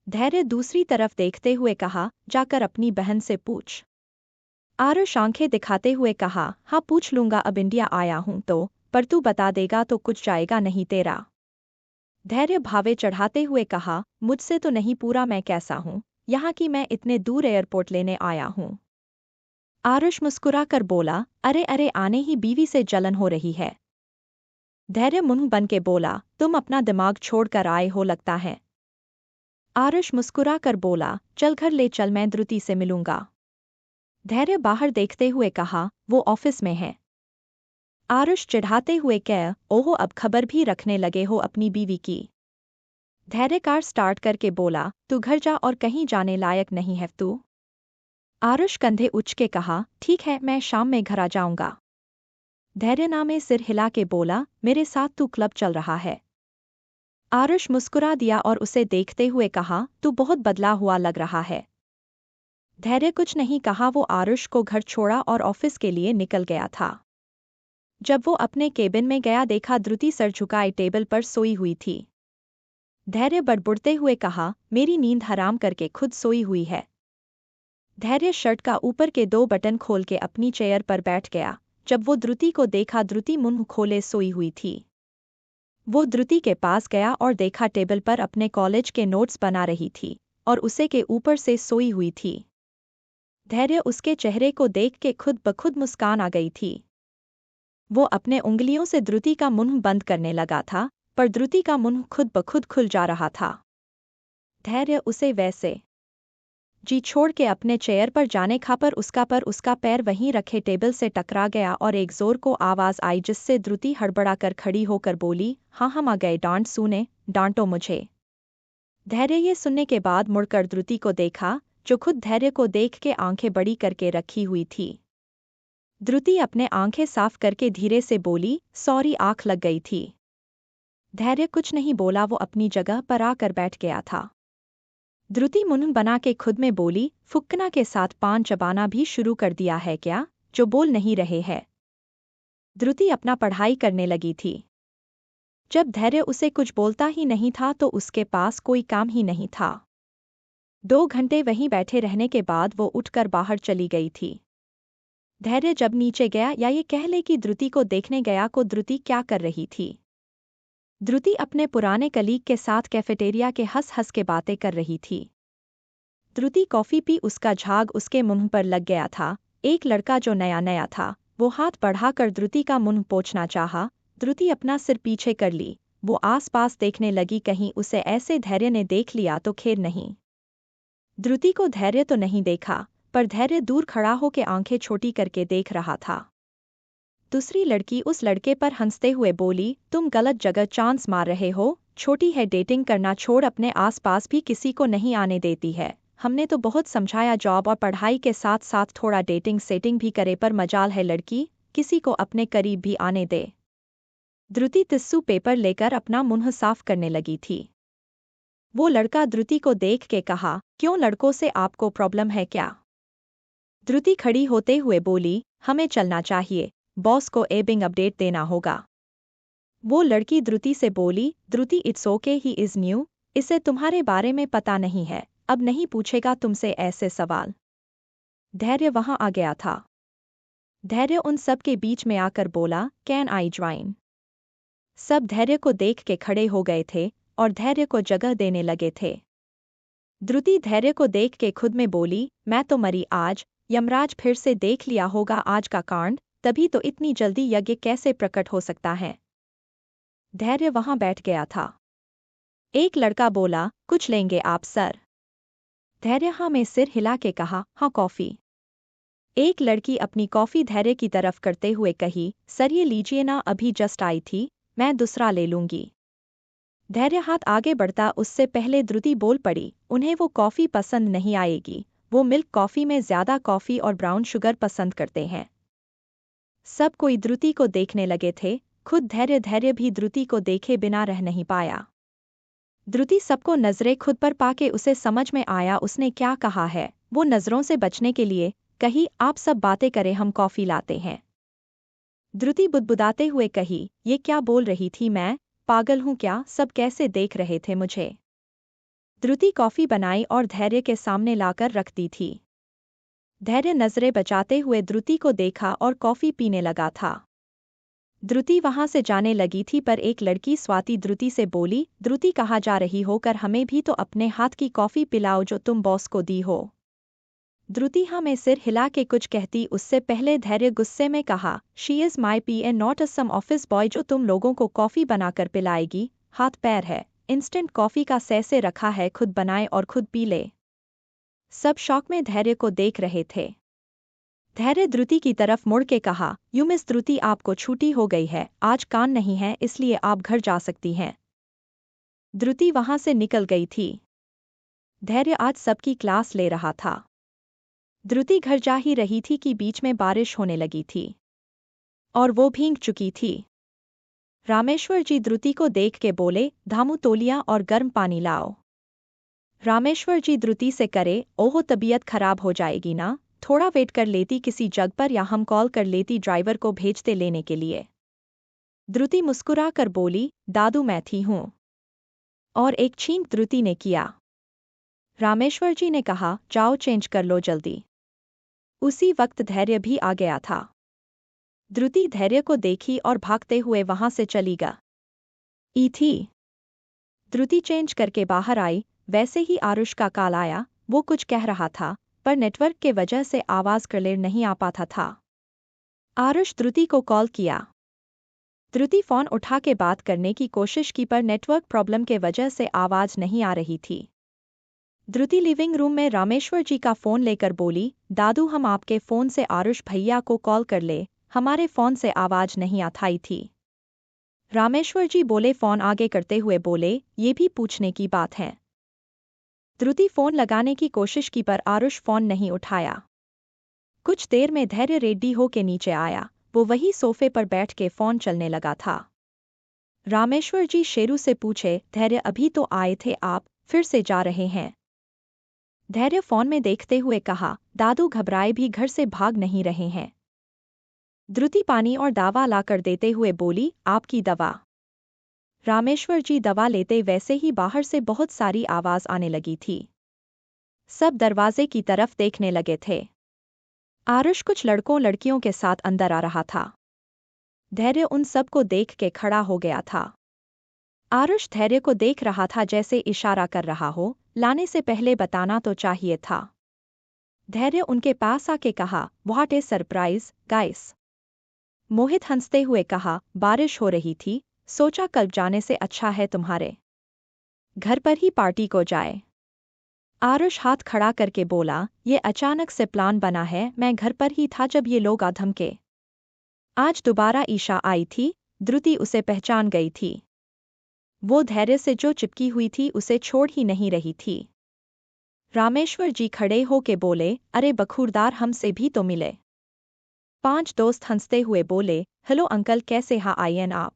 धैर्य दूसरी तरफ देखते हुए कहा, जाकर अपनी बहन से पूछ। आरुष आंखें दिखाते हुए कहा, हाँ पूछ लूंगा, अब इंडिया आया हूं तो, पर तू बता देगा तो कुछ जाएगा नहीं तेरा। धैर्य भावे चढ़ाते हुए कहा, मुझसे तो नहीं पूरा मैं कैसा हूं, यहाँ की मैं इतने दूर एयरपोर्ट लेने आया हूं। आरुष मुस्कुरा कर बोला, अरे अरे, आने ही बीवी से जलन हो रही है। धैर्य मुंह बन के बोला, तुम अपना दिमाग छोड़कर आए हो लगता है। आरुष मुस्कुरा कर बोला, चल घर ले चल, मैं द्रुति से मिलूंगा। धैर्य बाहर देखते हुए कहा, वो ऑफिस में है। आरुष चिढ़ाते हुए कह, ओहो, अब खबर भी रखने लगे हो अपनी बीवी की। धैर्य कार स्टार्ट करके बोला, तू घर जा और कहीं जाने लायक नहीं है तू। आरुष कंधे उच के कहा, ठीक है, मैं शाम में घर आ जाऊंगा। धैर्य नामे सिर हिला के बोला, मेरे साथ तू क्लब चल रहा है। आरुष मुस्कुरा दिया और उसे देखते हुए कहा, तू बहुत बदला हुआ लग रहा है। धैर्य कुछ नहीं कहा। वो आरुष को घर छोड़ा और ऑफिस के लिए निकल गया था। जब वो अपने केबिन में गया देखा द्रुति सर झुकाए टेबल पर सोई हुई थी। धैर्य बड़बुड़ते हुए कहा, मेरी नींद हराम करके खुद सोई हुई है। धैर्य शर्ट का ऊपर के 2 बटन खोल के अपनी चेयर पर बैठ गया। जब वो द्रुति को देखा, द्रुति मुंह खोले सोई हुई थी। वो द्रुति के पास गया और देखा टेबल पर अपने कॉलेज के नोट्स बना रही थी और उसे के ऊपर से सोई हुई थी। धैर्य उसके चेहरे को देख के खुद ब खुद मुस्कान आ गई थी। वो अपने उंगलियों से द्रुति का मुंह बंद करने लगा था, पर द्रुति का मुंह खुद ब खुद खुल जा रहा था। धैर्य उसे वैसे जी छोड़ के अपने चेयर पर जाने खा, पर उसका पैर वहीं रखे टेबल से टकरा गया और एक जोर को आवाज आई, जिससे द्रुति हड़बड़ाकर खड़ी होकर बोली, हाँ हम आ गए, डांट सुने, डांटो मुझे। धैर्य ये सुनने के बाद मुड़कर द्रुति को देखा, जो खुद धैर्य को देख के आंखें बड़ी करके रखी हुई थी। द्रुति अपने आंखें साफ करके धीरे से बोली, सॉरी, आंख लग गई थी। धैर्य कुछ नहीं बोला, वो अपनी जगह पर आकर बैठ गया था। द्रुति मुंह बना के खुद में बोली, फुक्कना के साथ पान चबाना भी शुरू कर दिया है क्या, जो बोल नहीं रहे हैं। द्रुति अपना पढ़ाई करने लगी थी। जब धैर्य उसे कुछ बोलता ही नहीं था तो उसके पास कोई काम ही नहीं था। 2 घंटे वहीं बैठे रहने के बाद वो उठकर बाहर चली गई थी। धैर्य जब नीचे गया, या ये कह ले कि द्रुति को देखने गया, को द्रुति क्या कर रही थी। द्रुति अपने पुराने कलीग के साथ कैफेटेरिया के हंस हंस के बातें कर रही थी। द्रुति कॉफी पी, उसका झाग उसके मुंह पर लग गया था। एक लड़का जो नया नया था, वो हाथ बढ़ाकर द्रुति का मुंह पोंछना चाहा। द्रुति अपना सिर पीछे कर ली। वो आसपास देखने लगी, कहीं उसे ऐसे धैर्य ने देख लिया तो खैर नहीं। द्रुति को धैर्य तो नहीं देखा, पर धैर्य दूर खड़ा होकर आंखें छोटी करके देख रहा था। दूसरी लड़की उस लड़के पर हंसते हुए बोली, तुम गलत जगह चांस मार रहे हो, छोटी है, डेटिंग करना छोड़, अपने आसपास भी किसी को नहीं आने देती है। हमने तो बहुत समझाया, जॉब और पढ़ाई के साथ साथ थोड़ा डेटिंग सेटिंग भी करे, पर मजाल है लड़की किसी को अपने करीब भी आने दे। द्रुति टिश्यू पेपर लेकर अपना मुंह साफ करने लगी थी। वो लड़का द्रुति को देख के कहा, क्यों, लड़कों से आपको प्रॉब्लम है क्या। द्रुति खड़ी होते हुए बोली, हमें चलना चाहिए, बॉस को एबिंग अपडेट देना होगा। वो लड़की द्रुति से बोली, Druti it's okay, he is new, इसे तुम्हारे बारे में पता नहीं है, अब नहीं पूछेगा तुमसे ऐसे सवाल। धैर्य वहां आ गया था। धैर्य उन सब के बीच में आकर बोला, कैन आई ज्वाइन। सब धैर्य को देख के खड़े हो गए थे और धैर्य को जगह देने लगे थे। द्रुति धैर्य को देख के खुद में बोली, मैं तो मरी आज, यमराज फिर से देख लिया होगा आज का कांड, तभी तो इतनी जल्दी यज्ञ कैसे प्रकट हो सकता है। धैर्य वहां बैठ गया था। एक लड़का बोला, कुछ लेंगे आप सर। धैर्य हाँ में सिर हिला के कहा, हाँ कॉफी। एक लड़की अपनी कॉफी धैर्य की तरफ करते हुए कही, सर ये लीजिए ना, अभी जस्ट आई थी, मैं दूसरा ले लूंगी। धैर्य हाथ आगे बढ़ता उससे पहले द्रुति बोल पड़ी, उन्हें वो कॉफी पसंद नहीं आएगी, वो मिल्क कॉफी में ज्यादा कॉफी और ब्राउन शुगर पसंद करते हैं। सब कोई द्रुति को देखने लगे थे, खुद धैर्य भी द्रुति को देखे बिना रह नहीं पाया। द्रुति सबको नजरें खुद पर पाके उसे समझ में आया उसने क्या कहा है। वो नजरों से बचने के लिए कही, आप सब बातें करें, हम कॉफी लाते हैं। द्रुति बुदबुदाते हुए कही, ये क्या बोल रही थी, मैं पागल हूं क्या, सब कैसे देख रहे थे मुझे। द्रुति कॉफी बनाई और धैर्य के सामने लाकर रख दी थी। धैर्य नजरें बचाते हुए द्रुति को देखा और कॉफी पीने लगा था। द्रुति वहां से जाने लगी थी, पर एक लड़की स्वाति द्रुति से बोली, द्रुति कहाँ जा रही हो, कर हमें भी तो अपने हाथ की कॉफी पिलाओ जो तुम बॉस को दी हो। द्रुति हाँ में सिर हिला के कुछ कहती उससे पहले धैर्य गुस्से में कहा, she is my PA not a some office boy जो तुम लोगों को कॉफी बनाकर पिलाएगी, हाथ पैर है, इंस्टेंट कॉफी का सैसे रखा है, खुद बनाए और खुद पी ले। सब शौक में धैर्य को देख रहे थे। धैर्य द्रुति की तरफ मुड़ के कहा, यू मिस द्रुति, आपको छुट्टी हो गई है, आज कान नहीं है, इसलिए आप घर जा सकती हैं। द्रुति वहां से निकल गई थी। धैर्य आज सबकी क्लास ले रहा था। द्रुति घर जा ही रही थी कि बीच में बारिश होने लगी थी और वो भीग चुकी थी। रामेश्वर जी द्रुति को देख के बोले, धामू तौलिया और गर्म पानी लाओ। रामेश्वर जी द्रुति से करे, ओहो तबीयत खराब हो जाएगी ना, थोड़ा वेट कर लेती किसी जग पर, या हम कॉल कर लेती ड्राइवर को भेजते लेने के लिए। द्रुति मुस्कुरा कर बोली, दादू मैं थी हूं। और एक छींक द्रुति ने किया। रामेश्वर जी ने कहा, जाओ चेंज कर लो जल्दी। उसी वक्त धैर्य भी आ गया था। द्रुति धैर्य को देखी और भागते हुए वहां से चली गई थी। द्रुति चेंज करके बाहर आई, वैसे ही आरुष का कॉल आया। वो कुछ कह रहा था, पर नेटवर्क के वजह से आवाज क्लियर नहीं आ पाता था। आरुष द्रुति को कॉल किया। द्रुति फोन उठा के बात करने की कोशिश की, पर नेटवर्क प्रॉब्लम के वजह से आवाज नहीं आ रही थी। द्रुति लिविंग रूम में रामेश्वर जी का फोन लेकर बोली, दादू हम आपके फोन से आरुष भैया को कॉल कर ले, हमारे फोन से आवाज नहीं आती थी। रामेश्वर जी बोले, फोन आगे करते हुए बोले, ये भी पूछने की बात है। द्रुति फोन लगाने की कोशिश की, पर आरुष फोन नहीं उठाया। कुछ देर में धैर्य रेड्डी होके नीचे आया। वो वही सोफे पर बैठ के फोन चलने लगा था। रामेश्वर जी शेरू से पूछे, धैर्य अभी तो आए थे आप, फिर से जा रहे हैं? धैर्य फोन में देखते हुए कहा, दादू घबराए भी घर से भाग नहीं रहे हैं। द्रुति पानी और दवा लाकर देते हुए बोली, आपकी दवा। रामेश्वर जी दवा लेते वैसे ही बाहर से बहुत सारी आवाज आने लगी थी। सब दरवाजे की तरफ देखने लगे थे। आरुष कुछ लड़कों लड़कियों के साथ अंदर आ रहा था। धैर्य उन सब को देख के खड़ा हो गया था। आरुष धैर्य को देख रहा था जैसे इशारा कर रहा हो, लाने से पहले बताना तो चाहिए था। धैर्य उनके पास आके कहा, व्हाट ए सरप्राइज गाइस। मोहित हंसते हुए कहा, बारिश हो रही थी, सोचा कल जाने से अच्छा है तुम्हारे घर पर ही पार्टी को जाए। आरुष हाथ खड़ा करके बोला, ये अचानक से प्लान बना है, मैं घर पर ही था जब ये लोग आ धमके। आज दोबारा ईशा आई थी, द्रुति उसे पहचान गई थी। वो धैर्य से जो चिपकी हुई थी उसे छोड़ ही नहीं रही थी। रामेश्वर जी खड़े होके बोले, अरे बखूरदार हमसे भी तो मिले। 5 दोस्त हंसते हुए बोले, हेलो अंकल कैसे हाँ आइए आप।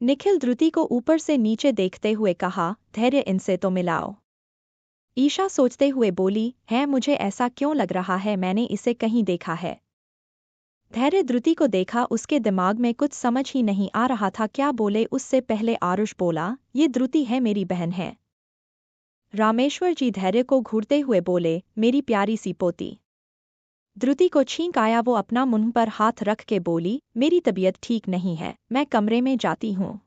निखिल द्रुति को ऊपर से नीचे देखते हुए कहा, धैर्य इनसे तो मिलाओ। ईशा सोचते हुए बोली, है मुझे ऐसा क्यों लग रहा है मैंने इसे कहीं देखा है। धैर्य द्रुति को देखा, उसके दिमाग में कुछ समझ ही नहीं आ रहा था क्या बोले। उससे पहले आरुष बोला, ये द्रुति है, मेरी बहन है। रामेश्वर जी धैर्य को घूरते हुए बोले, मेरी प्यारी सी पोती। द्रुति को छींक आया, वो अपना मुंह पर हाथ रख के बोली, मेरी तबीयत ठीक नहीं है, मैं कमरे में जाती हूँ।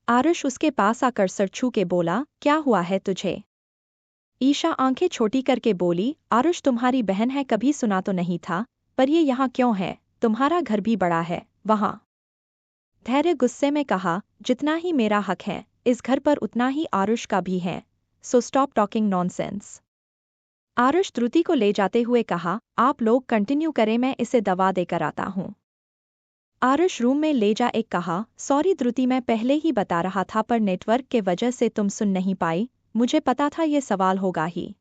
आरुष उसके पास आकर सर छू के बोला, क्या हुआ है तुझे? ईशा आंखें छोटी करके बोली, आरुष तुम्हारी बहन है, कभी सुना तो नहीं था, पर ये यहाँ क्यों है? तुम्हारा घर भी बड़ा है वहाँ। धैर्य गुस्से में कहा, जितना ही मेरा हक है इस घर पर उतना ही आरुष का भी है, so stop talking nonsense. Aarush Druti को ले जाते हुए कहा, आप लोग कंटिन्यू करें, मैं इसे दवा देकर आता हूँ। आरुष रूम में ले जा एक कहा, सॉरी द्रुति मैं पहले ही बता रहा था पर नेटवर्क के वजह से तुम सुन नहीं पाई, मुझे पता था ये सवाल होगा ही।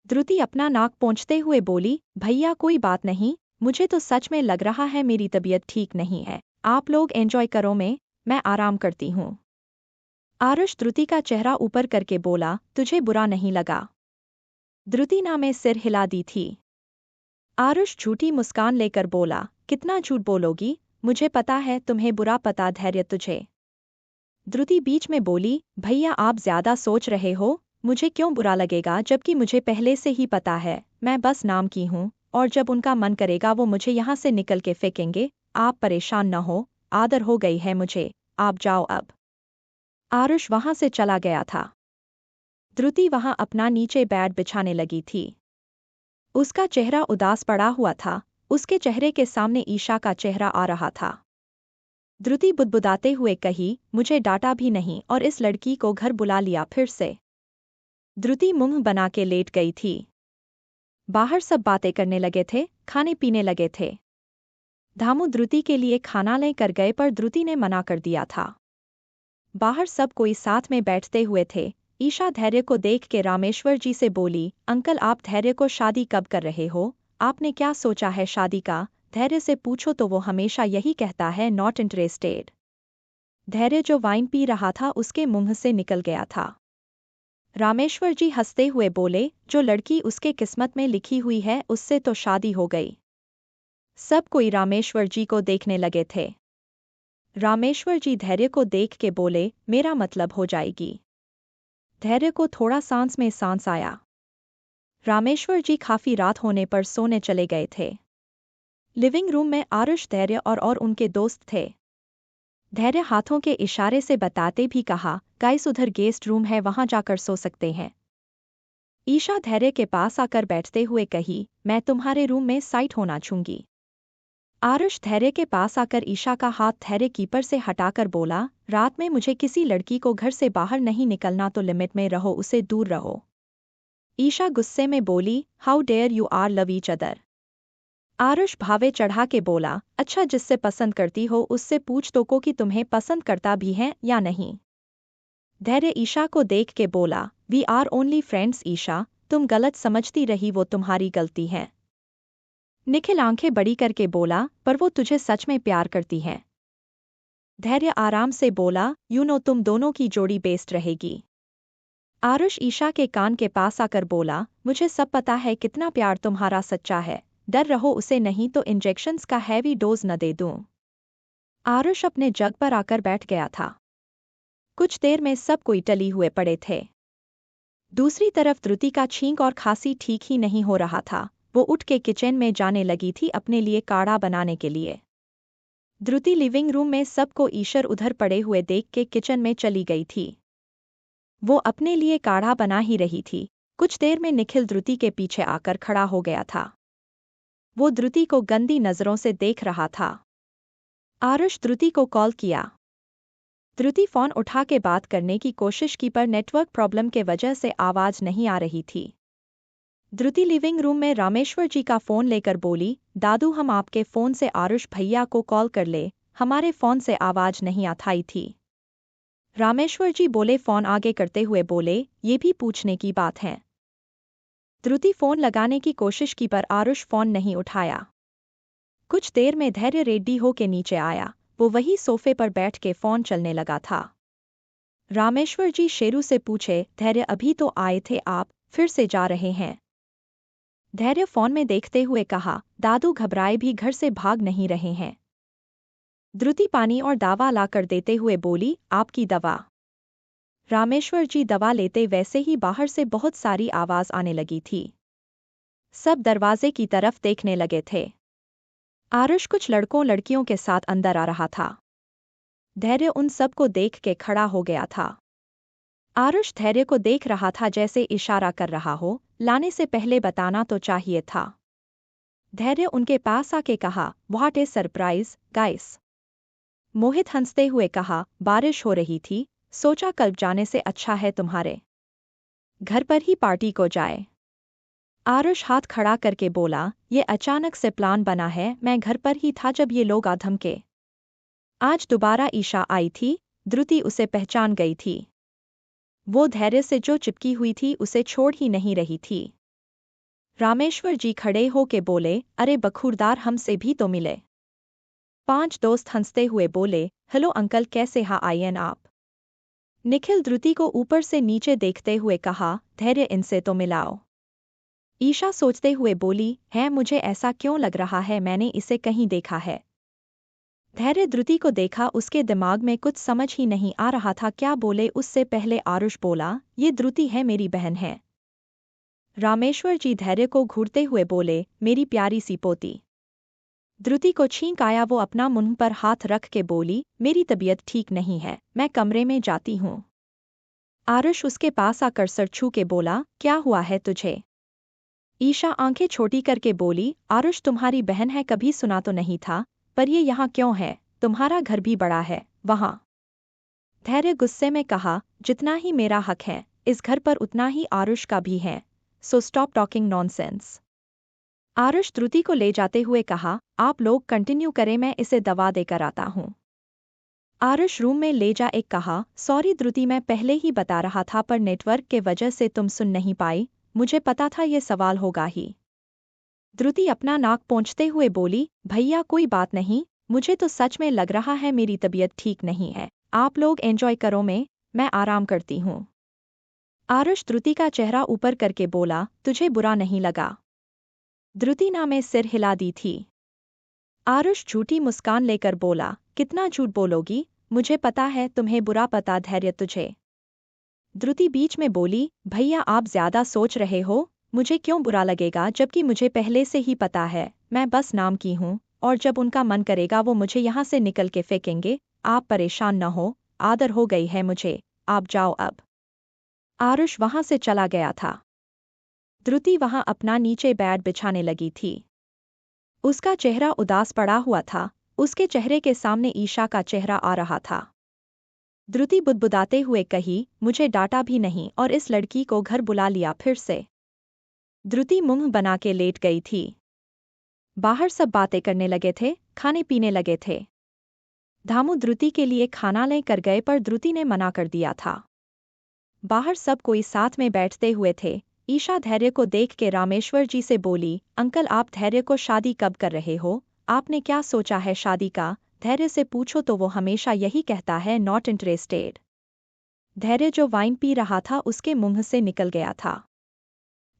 द्रुति अपना नाक पोंछते हुए बोली, भैया कोई बात नहीं, मुझे तो सच में लग रहा है मेरी तबीयत ठीक नहीं है, आप लोग एंजॉय करो, मैं आराम करती हूँ। आरुष द्रुति का चेहरा ऊपर करके बोला, तुझे बुरा नहीं लगा? द्रुति ना में सिर हिला दी थी। आरुष झूठी मुस्कान लेकर बोला, कितना झूठ बोलोगी, मुझे पता है तुम्हें बुरा पता धैर्य तुझे। द्रुति बीच में बोली, भैया आप ज्यादा सोच रहे हो, मुझे क्यों बुरा लगेगा जबकि मुझे पहले से ही पता है, मैं बस नाम की हूँ, और जब उनका मन करेगा वो मुझे यहाँ से निकल के फेंकेंगे, आप परेशान न हो, आदर हो गई है मुझे, आप जाओ अब। आरुष वहां से चला गया था। द्रुति वहां अपना नीचे बेड बिछाने लगी थी। उसका चेहरा उदास पड़ा हुआ था, उसके चेहरे के सामने ईशा का चेहरा आ रहा था। द्रुति बुदबुदाते हुए कही, मुझे डांटा भी नहीं और इस लड़की को घर बुला लिया फिर से। द्रुति मुंह बना के लेट गई थी। बाहर सब बातें करने लगे थे, खाने पीने लगे थे। धामू द्रुति के लिए खाना लेकर गए पर द्रुति ने मना कर दिया था। बाहर सब कोई साथ में बैठते हुए थे। ईशा धैर्य को देख के रामेश्वर जी से बोली, अंकल आप धैर्य को शादी कब कर रहे हो, आपने क्या सोचा है शादी का? धैर्य से पूछो तो वो हमेशा यही कहता है, नॉट इंटरेस्टेड। धैर्य जो वाइन पी रहा था उसके मुंह से निकल गया था। रामेश्वर जी हंसते हुए बोले, जो लड़की उसके किस्मत में लिखी हुई है उससे तो शादी हो गई। सब कोई रामेश्वर जी को देखने लगे थे। रामेश्वर जी धैर्य को देख के बोले, मेरा मतलब हो जाएगी। धैर्य को थोड़ा सांस में सांस आया। रामेश्वर जी काफी रात होने पर सोने चले गए थे। लिविंग रूम में आरुष, धैर्य और उनके दोस्त थे। धैर्य हाथों के इशारे से बताते भी कहा, गाइस उधर गेस्ट रूम है, वहां जाकर सो सकते हैं। ईशा धैर्य के पास आकर बैठते हुए कही, मैं तुम्हारे रूम में साइट होना चाहूंगी। आरुष धैर्य के पास आकर ईशा का हाथ धैर्य कीपर से हटाकर बोला, रात में मुझे किसी लड़की को घर से बाहर नहीं निकलना, तो लिमिट में रहो, उसे दूर रहो। ईशा गुस्से में बोली, how dare you are love each other. Aarush भावे चढ़ा के बोला, अच्छा जिससे पसंद करती हो उससे पूछ तो को कि तुम्हें पसंद करता भी है या नहीं। धैर्य ईशा को देख के बोला, we are only friends Isha, तुम गलत समझती रही, वो तुम्हारी गलती है। निखिल आंखें बड़ी करके बोला, पर वो तुझे सच में प्यार करती है। धैर्य आराम से बोला, यू नो तुम दोनों की जोड़ी बेस्ट रहेगी। आरुष ईशा के कान के पास आकर बोला, मुझे सब पता है कितना प्यार तुम्हारा सच्चा है, डर रहो उसे, नहीं तो इंजेक्शंस का हैवी डोज न दे दूं। आरुष अपने जग पर आकर बैठ गया था। कुछ देर में सब कोई टली हुए पड़े थे। दूसरी तरफ द्रुति का छींक और खांसी ठीक ही नहीं हो रहा था। वो उठ के किचन में जाने लगी थी अपने लिए काढ़ा बनाने के लिए। द्रुति लिविंग रूम में सबको ईशर उधर पड़े हुए देख के किचन में चली गई थी। वो अपने लिए काढ़ा बना ही रही थी। कुछ देर में निखिल द्रुति के पीछे आकर खड़ा हो गया था। वो द्रुति को गंदी नजरों से देख रहा था। आरुष द्रुति को कॉल किया। द्रुति फोन उठा के बात करने की कोशिश की, पर नेटवर्क प्रॉब्लम के वजह से आवाज नहीं आ रही थी। द्रुति लिविंग रूम में रामेश्वर जी का फोन लेकर बोली, दादू हम आपके फोन से आरुष भैया को कॉल कर ले, हमारे फोन से आवाज नहीं आती थी। रामेश्वर जी बोले, फोन आगे करते हुए बोले, ये भी पूछने की बात है। द्रुति फोन लगाने की कोशिश की, पर आरुष फोन नहीं उठाया। कुछ देर में धैर्य रेडी हो के नीचे आया। वो वही सोफे पर बैठ के फोन चलने लगा था। रामेश्वर जी शेरू से पूछे, धैर्य अभी तो आए थे आप, फिर से जा रहे हैं? धैर्य फोन में देखते हुए कहा, दादू घबराए भी घर से भाग नहीं रहे हैं। द्रुति पानी और दवा लाकर देते हुए बोली, आपकी दवा। रामेश्वर जी दवा लेते वैसे ही बाहर से बहुत सारी आवाज आने लगी थी। सब दरवाजे की तरफ देखने लगे थे। आरुष कुछ लड़कों लड़कियों के साथ अंदर आ रहा था। धैर्य उन सब को देख के खड़ा हो गया था। आरुष धैर्य को देख रहा था जैसे इशारा कर रहा हो, लाने से पहले बताना तो चाहिए था। धैर्य उनके पास आके कहा, व्हाट ए सरप्राइज गाइस। मोहित हंसते हुए कहा, बारिश हो रही थी, सोचा कल जाने से अच्छा है तुम्हारे घर पर ही पार्टी को जाए। आरुष हाथ खड़ा करके बोला, ये अचानक से प्लान बना है, मैं घर पर ही था जब ये लोग आ धमके। आज दोबारा ईशा आई थी, द्रुति उसे पहचान गई थी। वो धैर्य से जो चिपकी हुई थी उसे छोड़ ही नहीं रही थी। रामेश्वर जी खड़े होके बोले, अरे बखूरदार हमसे भी तो मिले। 5 दोस्त हंसते हुए बोले, हेलो अंकल कैसे हा आइएन आप। निखिल द्रुति को ऊपर से नीचे देखते हुए कहा, धैर्य इनसे तो मिलाओ। ईशा सोचते हुए बोली, है मुझे ऐसा क्यों लग रहा है मैंने इसे कहीं देखा है। धैर्य द्रुति को देखा, उसके दिमाग में कुछ समझ ही नहीं आ रहा था क्या बोले। उससे पहले आरुष बोला, ये द्रुति है, मेरी बहन है। रामेश्वर जी धैर्य को घूरते हुए बोले, मेरी प्यारी सी पोती। द्रुति को छींक आया। वो अपना मुंह पर हाथ रख के बोली, मेरी तबीयत ठीक नहीं है, मैं कमरे में जाती हूँ। आरुष उसके पास आकर सर छू के बोला, क्या हुआ है तुझे। ईशा आंखें छोटी करके बोली, आरुष तुम्हारी बहन है, कभी सुना तो नहीं था, पर ये यहाँ क्यों है, तुम्हारा घर भी बड़ा है वहाँ। धैर्य गुस्से में कहा, जितना ही मेरा हक है इस घर पर उतना ही आरुष का भी है, so stop talking nonsense. Aarush Druti को ले जाते हुए कहा, आप लोग कंटिन्यू करें, मैं इसे दवा देकर आता हूँ। आरुष रूम में ले जा एक कहा, सॉरी द्रुति मैं पहले ही बता रहा था पर नेटवर्क के वजह से तुम सुन नहीं पाई, मुझे पता था ये सवाल होगा ही। द्रुति अपना नाक पोंछते हुए बोली, भैया कोई बात नहीं, मुझे तो सच में लग रहा है मेरी तबीयत ठीक नहीं है, आप लोग एंजॉय करो, मैं आराम करती हूँ। आरुष द्रुति का चेहरा ऊपर करके बोला, तुझे बुरा नहीं लगा। द्रुति ना में सिर हिला दी थी। आरुष झूठी मुस्कान लेकर बोला, कितना झूठ बोलोगी, मुझे पता है तुम्हें बुरा पता। धैर्य तुझे द्रुति बीच में बोली, भैया आप ज्यादा सोच रहे हो, मुझे क्यों बुरा लगेगा जबकि मुझे पहले से ही पता है, मैं बस नाम की हूँ, और जब उनका मन करेगा वो मुझे यहाँ से निकल के फेंकेंगे, आप परेशान न हो, आदर हो गई है मुझे, आप जाओ अब। आरुष वहां से चला गया था। द्रुति वहां अपना नीचे बेड बिछाने लगी थी। उसका चेहरा उदास पड़ा हुआ था, उसके चेहरे के सामने ईशा का चेहरा आ रहा था। द्रुति बुदबुदाते हुए कही, मुझे डांटा भी नहीं और इस लड़की को घर बुला लिया फिर से। द्रुति मुंह बना के लेट गई थी। बाहर सब बातें करने लगे थे, खाने पीने लगे थे। धामू द्रुति के लिए खाना ले कर गए पर द्रुति ने मना कर दिया था। बाहर सब कोई साथ में बैठते हुए थे। ईशा धैर्य को देख के रामेश्वर जी से बोली, अंकल आप धैर्य को शादी कब कर रहे हो, आपने क्या सोचा है शादी का, धैर्य से पूछो तो वो हमेशा यही कहता है नॉट इंटरेस्टेड। धैर्य जो वाइन पी रहा था उसके मुंह से निकल गया था।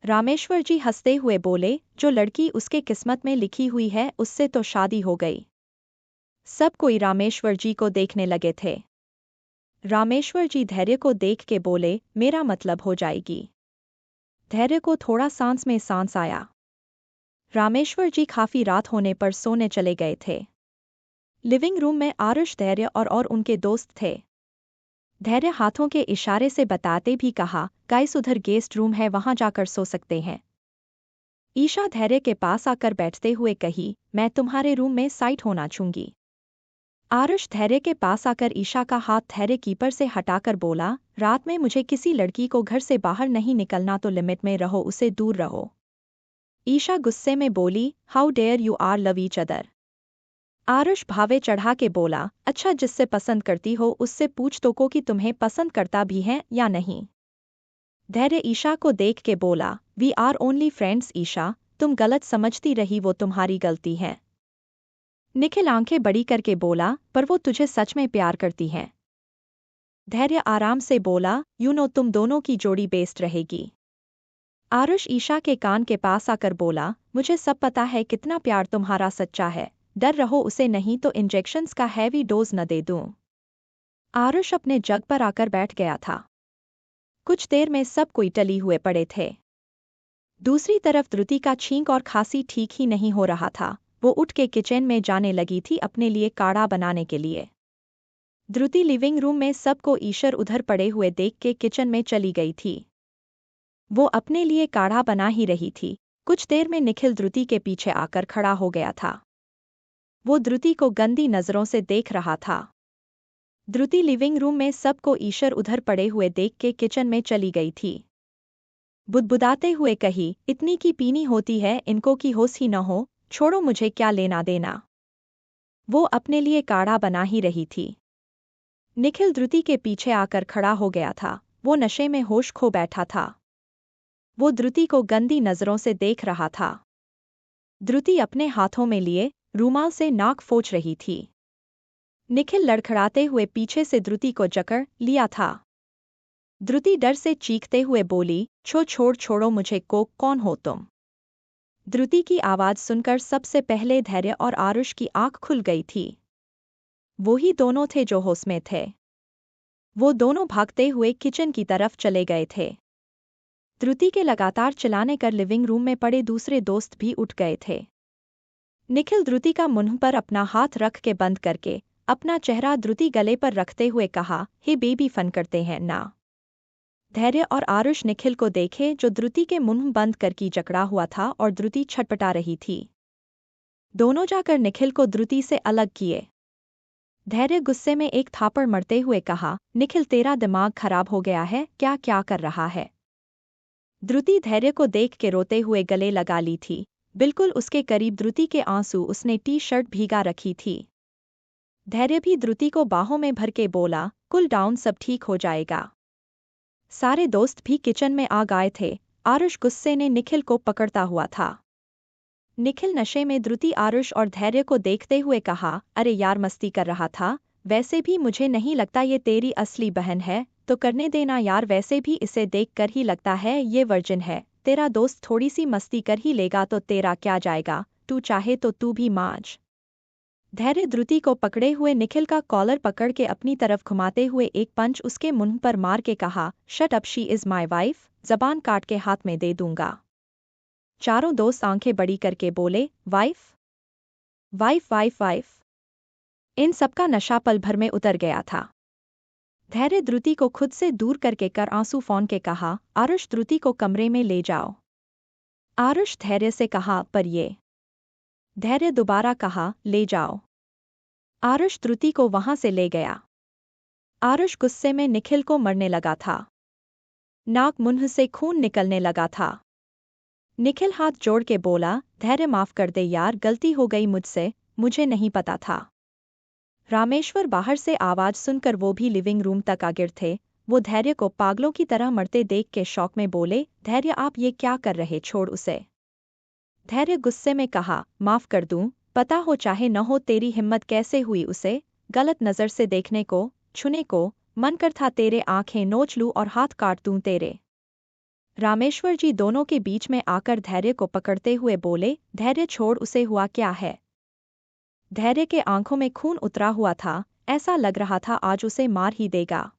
रामेश्वर जी हंसते हुए बोले, जो लड़की उसके किस्मत में लिखी हुई है उससे तो शादी हो गई। सब कोई रामेश्वर जी को देखने लगे थे। रामेश्वर जी धैर्य को देख के बोले, मेरा मतलब हो जाएगी। धैर्य को थोड़ा सांस में सांस आया। रामेश्वर जी काफी रात होने पर सोने चले गए थे। लिविंग रूम में आरुष धैर्य और उनके दोस्त थे। धैर्य हाथों के इशारे से बताते भी कहा, गाइस उधर गेस्ट रूम है वहां जाकर सो सकते हैं। ईशा धैर्य के पास आकर बैठते हुए कही, मैं तुम्हारे रूम में साइट होना चाहूंगी। आरुष धैर्य के पास आकर ईशा का हाथ धैर्य कीपर से हटाकर बोला, रात में मुझे किसी लड़की को घर से बाहर नहीं निकलना, तो लिमिट में रहो, उसे दूर रहो। ईशा गुस्से में बोली, how dare you are love each other. Aarush भावे चढ़ा के बोला, अच्छा जिससे पसंद करती हो उससे पूछ तो को कि तुम्हें पसंद करता भी है या नहीं। धैर्य ईशा को देख के बोला, we are only friends Isha, तुम गलत समझती रही, वो तुम्हारी गलती है। निखिल आंखें बड़ी करके बोला, पर वो तुझे सच में प्यार करती है। धैर्य आराम से बोला, यू नो तुम दोनों की जोड़ी बेस्ट रहेगी। आरुष ईशा के कान के पास आकर बोला, मुझे सब पता है कितना प्यार तुम्हारा सच्चा है, डर रहो उसे नहीं तो इंजेक्शंस का हैवी डोज न दे दूं। आरुष अपने जग पर आकर बैठ गया था। कुछ देर में सब कोई टली हुए पड़े थे। दूसरी तरफ द्रुति का छींक और खांसी ठीक ही नहीं हो रहा था। वो उठ के किचन में जाने लगी थी अपने लिए काढ़ा बनाने के लिए। द्रुति लिविंग रूम में सबको ईशर उधर पड़े हुए देख के किचन में चली गई थी। वो अपने लिए काढ़ा बना ही रही थी। कुछ देर में निखिल द्रुति के पीछे आकर खड़ा हो गया था। वो द्रुति को गंदी नजरों से देख रहा था। द्रुति लिविंग रूम में सबको ईशर उधर पड़े हुए देख के किचन में चली गई थी। बुदबुदाते हुए कही, इतनी की पीनी होती है इनको की होश ही न हो, छोड़ो मुझे क्या लेना देना। वो अपने लिए काढ़ा बना ही रही थी। निखिल द्रुति के पीछे आकर खड़ा हो गया था। वो नशे में होश खो बैठा था। वो द्रुति को गंदी नजरों से देख रहा था। द्रुति अपने हाथों में लिए रूमाल से नाक पोंछ रही थी। निखिल लड़खड़ाते हुए पीछे से द्रुति को जकड़ लिया था। द्रुति डर से चीखते हुए बोली, छोड़ो मुझे, कौन हो तुम। द्रुति की आवाज सुनकर सबसे पहले धैर्य और आरुष की आंख खुल गई थी। वो ही दोनों थे जो होश में थे। वो दोनों भागते हुए किचन की तरफ चले गए थे। द्रुति के लगातार चिल्लाने कर लिविंग रूम में पड़े दूसरे दोस्त भी उठ गए थे। निखिल द्रुति का मुंह पर अपना हाथ रख के बंद करके अपना चेहरा द्रुति गले पर रखते हुए कहा, हे बेबी फन करते हैं ना। धैर्य और आरुष निखिल को देखे जो द्रुति के मुंह बंद कर की जकड़ा हुआ था और द्रुति छटपटा रही थी। दोनों जाकर निखिल को द्रुति से अलग किए। धैर्य गुस्से में एक थापड़ मरते हुए कहा, निखिल तेरा दिमाग खराब हो गया है क्या, क्या कर रहा है। द्रुति धैर्य को देख के रोते हुए गले लगा ली थी। बिल्कुल उसके करीब द्रुति के आंसू, उसने टी शर्ट भीगा रखी थी। धैर्य भी द्रुति को बाहों में भर के बोला, कूल डाउन, सब ठीक हो जाएगा। सारे दोस्त भी किचन में आ गए थे। आरुष गुस्से ने निखिल को पकड़ता हुआ था। निखिल नशे में द्रुति, आरुष और धैर्य को देखते हुए कहा, अरे यार मस्ती कर रहा था, वैसे भी मुझे नहीं लगता ये तेरी असली बहन है, तो करने देना यार, वैसे भी इसे देखकर ही लगता है ये वर्जिन है। तेरा दोस्त थोड़ी सी मस्ती कर ही लेगा तो तेरा क्या जाएगा, तू चाहे तो तू भी मांझ। धैर्य द्रुति को पकड़े हुए निखिल का कॉलर पकड़ के अपनी तरफ घुमाते हुए एक पंच उसके मुंह पर मार के कहा, shut up, she is my wife, जबान काट के हाथ में दे दूंगा। चारों दोस्त आंखें बड़ी करके बोले, वाइफ वाइफ वाइफ वाइफ। इन सबका नशा पल भर में उतर गया था। धैर्य द्रुति को खुद से दूर करके कर आंसू फौन के कहा, आरुष द्रुति को कमरे में ले जाओ। आरुष धैर्य से कहा, पर ये। धैर्य दोबारा कहा, ले जाओ। आरुष द्रुति को वहां से ले गया। आरुष गुस्से में निखिल को मरने लगा था। नाक मुंह से खून निकलने लगा था। निखिल हाथ जोड़ के बोला, धैर्य माफ कर दे यार, गलती हो गई मुझसे, मुझे नहीं पता था। रामेश्वर बाहर से आवाज सुनकर वो भी लिविंग रूम तक आ गिर थे। वो धैर्य को पागलों की तरह मरते देख के शौक में बोले, धैर्य आप ये क्या कर रहे, छोड़ उसे। धैर्य गुस्से में कहा, माफ कर दूं, पता हो चाहे न हो, तेरी हिम्मत कैसे हुई उसे गलत नजर से देखने को, छूने को, मन कर था तेरे आंखें नोच लूं और हाथ काट दूं तेरे। रामेश्वर जी दोनों के बीच में आकर धैर्य को पकड़ते हुए बोले, धैर्य छोड़ उसे, हुआ क्या है। धैर्य के आंखों में खून उतरा हुआ था, ऐसा लग रहा था आज उसे मार ही देगा।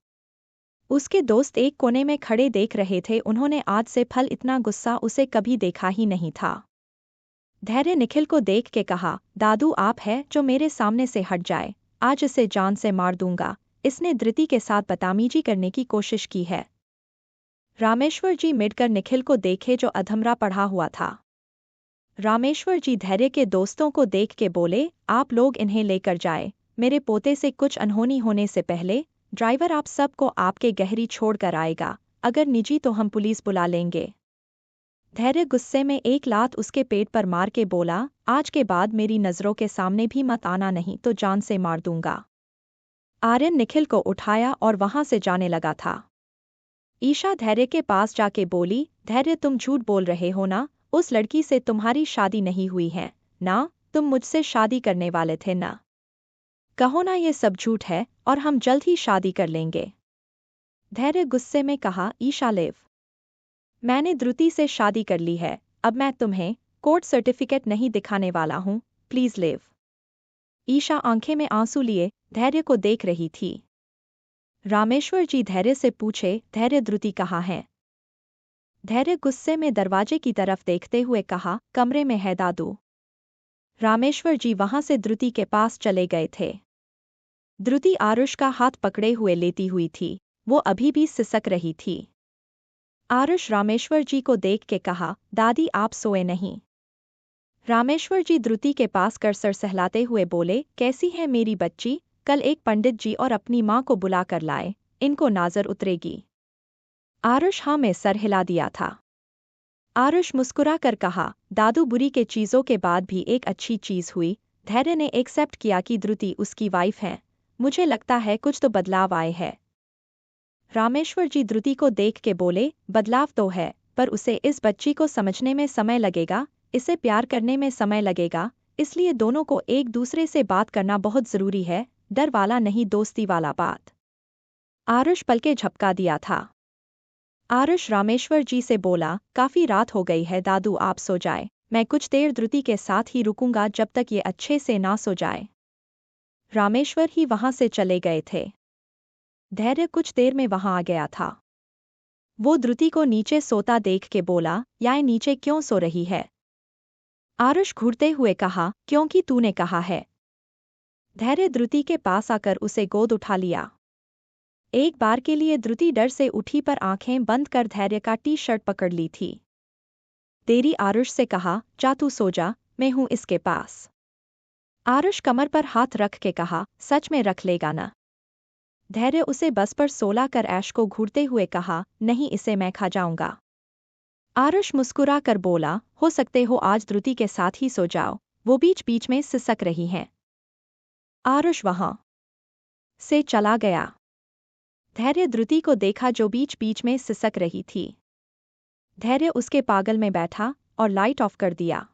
उसके दोस्त एक कोने में खड़े देख रहे थे, उन्होंने आज से फल इतना गुस्सा उसे कभी देखा ही नहीं था। धैर्य निखिल को देख के कहा, दादू आप है जो मेरे सामने से हट जाए, आज इसे जान से मार दूंगा, इसने धृति के साथ बदतमीजी करने की कोशिश की है। रामेश्वर जी मिटकर निखिल को देखे जो अधमरा पड़ा हुआ था। रामेश्वर जी धैर्य के दोस्तों को देख के बोले, आप लोग इन्हें लेकर जाए, मेरे पोते से कुछ अनहोनी होने से पहले। ड्राइवर आप सबको आपके गहरी छोड़ कर आएगा, अगर निजी तो हम पुलिस बुला लेंगे। धैर्य गुस्से में एक लात उसके पेट पर मार के बोला, आज के बाद मेरी नजरों के सामने भी मत आना, नहीं तो जान से मार दूंगा। आर्यन निखिल को उठाया और वहां से जाने लगा था। ईशा धैर्य के पास जाके बोली, धैर्य तुम झूठ बोल रहे हो ना, उस लड़की से तुम्हारी शादी नहीं हुई है ना, तुम मुझसे शादी करने वाले थे ना। कहो ना ये सब झूठ है और हम जल्द ही शादी कर लेंगे। धैर्य गुस्से में कहा, ईशा लेव, मैंने द्रुति से शादी कर ली है, अब मैं तुम्हें कोर्ट सर्टिफिकेट नहीं दिखाने वाला हूं, प्लीज लेव। ईशा आंखें में आंसू लिए धैर्य को देख रही थी। रामेश्वर जी धैर्य से पूछे, धैर्य द्रुति कहाँ है। धैर्य गुस्से में दरवाजे की तरफ देखते हुए कहा, कमरे में है दादू। रामेश्वर जी वहां से द्रुति के पास चले गए थे। द्रुति आरुष का हाथ पकड़े हुए लेती हुई थी, वो अभी भी सिसक रही थी। आरुष रामेश्वर जी को देख के कहा, दादी आप सोए नहीं। रामेश्वर जी द्रुति के पास कर सर सहलाते हुए बोले, कैसी है मेरी बच्ची, कल एक पंडित जी और अपनी माँ को बुला कर लाए, इनको नाजर उतरेगी। आरुष हाँ में सर हिला दिया था। आरुष मुस्कुरा कर कहा, दादू बुरी के चीजों के बाद भी एक अच्छी चीज हुई, धैर्य ने एक्सेप्ट किया कि द्रुति उसकी वाइफ है, मुझे लगता है कुछ तो बदलाव आए है। रामेश्वर जी द्रुति को देख के बोले, बदलाव तो है, पर उसे इस बच्ची को समझने में समय लगेगा, इसे प्यार करने में समय लगेगा, इसलिए दोनों को एक दूसरे से बात करना बहुत जरूरी है, डर वाला नहीं, दोस्ती वाला बात। आरुष पलके झपका दिया था। आरुष रामेश्वर जी से बोला, काफी रात हो गई है दादू, आप सो जाए, मैं कुछ देर द्रुति के साथ ही रुकूंगा जब तक ये अच्छे से ना सो जाए। रामेश्वर ही वहां से चले गए थे। धैर्य कुछ देर में वहां आ गया था। वो द्रुति को नीचे सोता देख के बोला, याय नीचे क्यों सो रही है। आरुष घूरते हुए कहा, क्योंकि तूने कहा है। धैर्य द्रुति के पास आकर उसे गोद उठा लिया। एक बार के लिए द्रुति डर से उठी, पर आंखें बंद कर धैर्य का टी शर्ट पकड़ ली थी। देरी आरुष से कहा, जा तू सो जा, मैं हूं इसके पास। आरुष कमर पर हाथ रख के कहा, सच में रख लेगा ना। धैर्य उसे बस पर सोला कर ऐश को घूरते हुए कहा, नहीं इसे मैं खा जाऊंगा। आरुष मुस्कुरा कर बोला, हो सकते हो आज द्रुति के साथ ही सो जाओ, वो बीच बीच में सिसक रही हैं। आरुष वहां से चला गया। धैर्य द्रुति को देखा जो बीच बीच में सिसक रही थी। धैर्य उसके पागल में बैठा और लाइट ऑफ कर दिया।